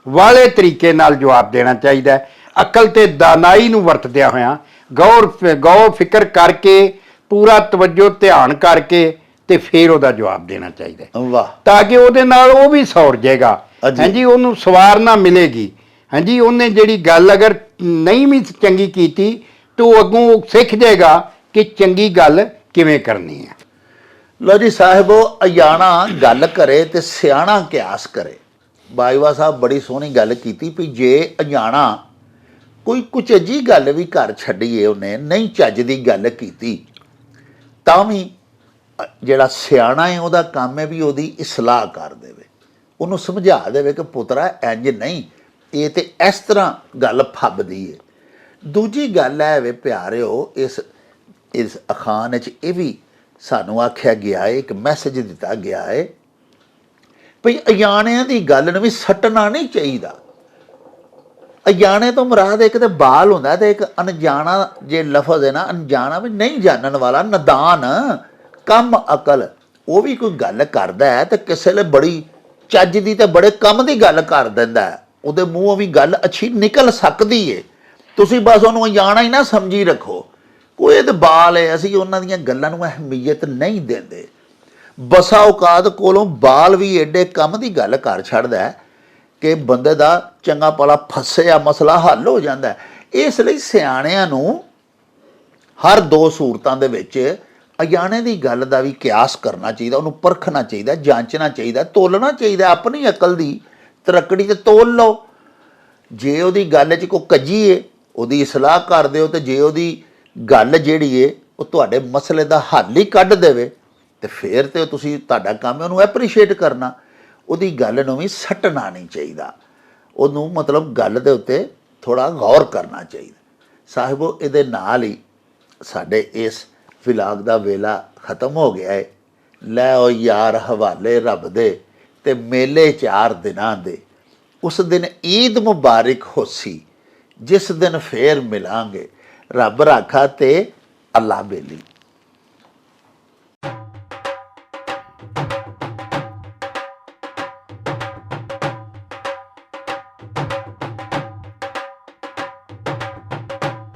ਵਾਲੇ ਤਰੀਕੇ ਨਾਲ ਜਵਾਬ ਦੇਣਾ ਚਾਹੀਦਾ ਹੈ। ਅਕਲ ਤੇ ਦਾਨਾਈ ਨੂੰ ਵਰਤਦਿਆਂ ਹੋਇਆਂ, ਗੌਰ ਫਿਕਰ ਕਰਕੇ ਪੂਰਾ ਤਵੱਜੋ ਧਿਆਨ ਕਰਕੇ ਤੇ ਫਿਰ ਉਹਦਾ ਜਵਾਬ ਦੇਣਾ ਚਾਹੀਦਾ ਹੈ, ਵਾਹ। ਤਾਂ ਕਿ ਉਹਦੇ ਨਾਲ ਉਹ ਵੀ ਸੌਰ ਜਾਏਗਾ। ਹਾਂਜੀ। ਹਾਂਜੀ, ਉਹਨੂੰ ਸਵਾਰਨਾ ਮਿਲੇਗੀ। ਹਾਂਜੀ, ਉਹਨੇ ਜਿਹੜੀ ਗੱਲ ਅਗਰ ਨਹੀਂ ਵੀ ਚੰਗੀ ਕੀਤੀ ਤਾਂ ਉਹ ਅੱਗੋਂ ਸਿੱਖ ਜਾਏਗਾ ਕਿ ਚੰਗੀ ਗੱਲ ਕਿਵੇਂ ਕਰਨੀ ਹੈ। ਲੋ ਜੀ ਸਾਹਿਬੋ, ਅਜਾਣਾ ਗੱਲ ਕਰੇ ਤੇ ਸਿਆਣਾ ਕਿਆਸ ਕਰੇ। ਬਾਜਵਾ ਸਾਹਿਬ ਬੜੀ ਸੋਹਣੀ ਗੱਲ ਕੀਤੀ ਵੀ ਜੇ ਅਜਾਣਾ ਕੋਈ ਕੁਚੱਜੀ ਗੱਲ ਵੀ ਘਰ ਛੱਡੀਏ, ਉਹਨੇ ਨਹੀਂ ਚੱਜ ਦੀ ਗੱਲ ਕੀਤੀ, ਤਾਂ ਵੀ ਜਿਹੜਾ ਸਿਆਣਾ ਹੈ ਉਹਦਾ ਕੰਮ ਹੈ ਵੀ ਉਹਦੀ ਇਸਲਾਹ ਕਰ ਦੇਵੇ, ਉਹਨੂੰ ਸਮਝਾ ਦੇਵੇ ਕਿ ਪੁੱਤਰਾ ਇੰਜ ਨਹੀਂ, ਇਹ ਤੇ ਇਸ ਤਰ੍ਹਾਂ ਗੱਲ ਫੱਬਦੀ ਹੈ। ਦੂਜੀ ਗੱਲ ਹੈ ਵੇ ਪਿਆਰਿਓ, ਇਸ ਅਖਾਣ ਵਿੱਚ ਇਹ ਵੀ ਸਾਨੂੰ ਆਖਿਆ ਗਿਆ ਹੈ, ਇੱਕ ਮੈਸੇਜ ਦਿੱਤਾ ਗਿਆ ਹੈ ਭਈ ਅਜਾਣਿਆਂ ਦੀ ਗੱਲ ਨੂੰ ਵੀ ਸੱਟਣਾ ਨਹੀਂ ਚਾਹੀਦਾ। ਅਜਾਣੇ ਤੋਂ ਮੁਰਾਦ ਇੱਕ ਤੇ ਬਾਲ ਹੁੰਦਾ ਤੇ ਇੱਕ ਅਣਜਾਣਾ, ਜੇ ਲਫ਼ਜ਼ ਹੈ ਨਾ ਅਣਜਾਣਾ ਵੀ ਨਹੀਂ ਜਾਣਨ ਵਾਲਾ, ਨਦਾਨ, ਕੰਮ ਅਕਲ, ਉਹ ਵੀ ਕੋਈ ਗੱਲ ਕਰਦਾ ਹੈ ਤੇ ਕਿਸੇ ਲਈ ਬੜੀ ਚੱਜ ਦੀ ਤੇ ਬੜੇ ਕੰਮ ਦੀ ਗੱਲ ਕਰ ਦਿੰਦਾ ਹੈ, ਉਹਦੇ ਮੂੰਹੋਂ ਵੀ ਗੱਲ ਅੱਛੀ ਨਿਕਲ ਸਕਦੀ ਹੈ। ਤੁਸੀਂ ਬਸ ਉਹਨੂੰ ਅਣਜਾਣਾ ਹੀ ਨਾ ਸਮਝੀ ਰੱਖੋ। ਕੋਈ ਤੇ ਬਾਲ ਹੈ, ਅਸੀਂ ਉਹਨਾਂ ਦੀਆਂ ਗੱਲਾਂ ਨੂੰ ਅਹਿਮੀਅਤ ਨਹੀਂ ਦਿੰਦੇ। ਬਸਾ ਔਕਾਤ ਕੋਲੋਂ ਬਾਲ ਵੀ ਏਡੇ ਕੰਮ ਦੀ ਗੱਲ ਕਰ ਛੱਡਦਾ ਹੈ ਕਿ ਬੰਦੇ ਦਾ ਚੰਗਾ ਭਲਾ ਫਸਿਆ ਮਸਲਾ ਹੱਲ ਹੋ ਜਾਂਦਾ ਹੈ। ਇਸ ਲਈ ਸਿਆਣਿਆਂ ਨੂੰ ਹਰ ਦੋ ਸੂਰਤਾਂ ਦੇ ਵਿੱਚ ਅਜਾਣੇ ਦੀ ਗੱਲ ਦਾ ਵੀ ਕਿਆਸ ਕਰਨਾ ਚਾਹੀਦਾ, ਉਹਨੂੰ ਪਰਖਣਾ ਚਾਹੀਦਾ, ਜਾਂਚਣਾ ਚਾਹੀਦਾ, ਤੋਲਣਾ ਚਾਹੀਦਾ। ਆਪਣੀ ਅਕਲ ਦੀ ਤਰੱਕੜੀ ਤੇ ਤੋਲ ਲਓ। ਜੇ ਉਹਦੀ ਗੱਲ 'ਚ ਕੋਈ ਕੱਜੀ ਏ, ਉਹਦੀ ਇਸਲਾਹ ਕਰ ਦਿਓ, ਤੇ ਜੇ ਉਹਦੀ ਗੱਲ ਜਿਹੜੀ ਏ ਉਹ ਤੁਹਾਡੇ ਮਸਲੇ ਦਾ ਹੱਲ ਹੀ ਕੱਢ ਦੇਵੇ ਤੇ ਫਿਰ ਤੇ ਤੁਸੀਂ, ਤੁਹਾਡਾ ਕੰਮ ਹੈ ਉਹਨੂੰ ਐਪਰੀਸ਼ੀਏਟ ਕਰਨਾ। ਉਹਦੀ ਗੱਲ ਨੂੰ ਵੀ ਸੱਟਣਾ ਨਹੀਂ ਚਾਹੀਦਾ, ਉਹਨੂੰ ਮਤਲਬ ਗੱਲ ਦੇ ਉੱਤੇ ਥੋੜ੍ਹਾ ਗੌਰ ਕਰਨਾ ਚਾਹੀਦਾ। ਸਾਹਿਬੋ, ਇਹਦੇ ਨਾਲ ਹੀ ਸਾਡੇ ਇਸ ਵਿਲਾਗ ਦਾ ਵੇਲਾ ਖਤਮ ਹੋ ਗਿਆ ਹੈ। ਲੈ ਉਹ ਯਾਰ ਹਵਾਲੇ ਰੱਬ ਦੇ ਤੇ ਮੇਲੇ 4 ਦਿਨਾਂ ਦੇ, ਉਸ ਦਿਨ ਈਦ ਮੁਬਾਰਕ ਹੋਸੀ, ਜਿਸ ਦਿਨ ਫੇਰ ਮਿਲਾਂਗੇ। ਰੱਬ ਰਾਖਾ ਤੇ ਅੱਲਾ ਬੇਲੀ।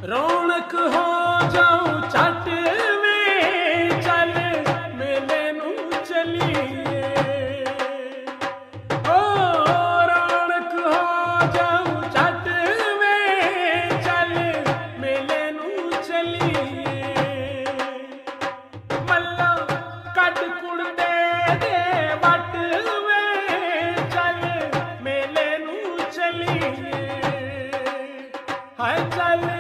ਰੌਣਕ ਹੋ ਜਾਊ ਛੱਟ ਵੇ, ਚੱਲ ਮੇਲੇ ਨੂੰ ਚਲੀਏ। ਓ ਰੌਣਕ ਹੋ ਜਾਊ ਛੱਟ ਵੇ, ਚੱਲ ਮੇਲੇ ਨੂੰ ਚਲੀਏ। ਮੱਲਾ ਕੱਢ ਕੁੜਤੇ ਦੇ ਵੱਟ ਵੇ, ਚੱਲ ਮੇਲੇ ਨੂੰ ਚਲੀਏ। ਹਾਏ ਚੱਲ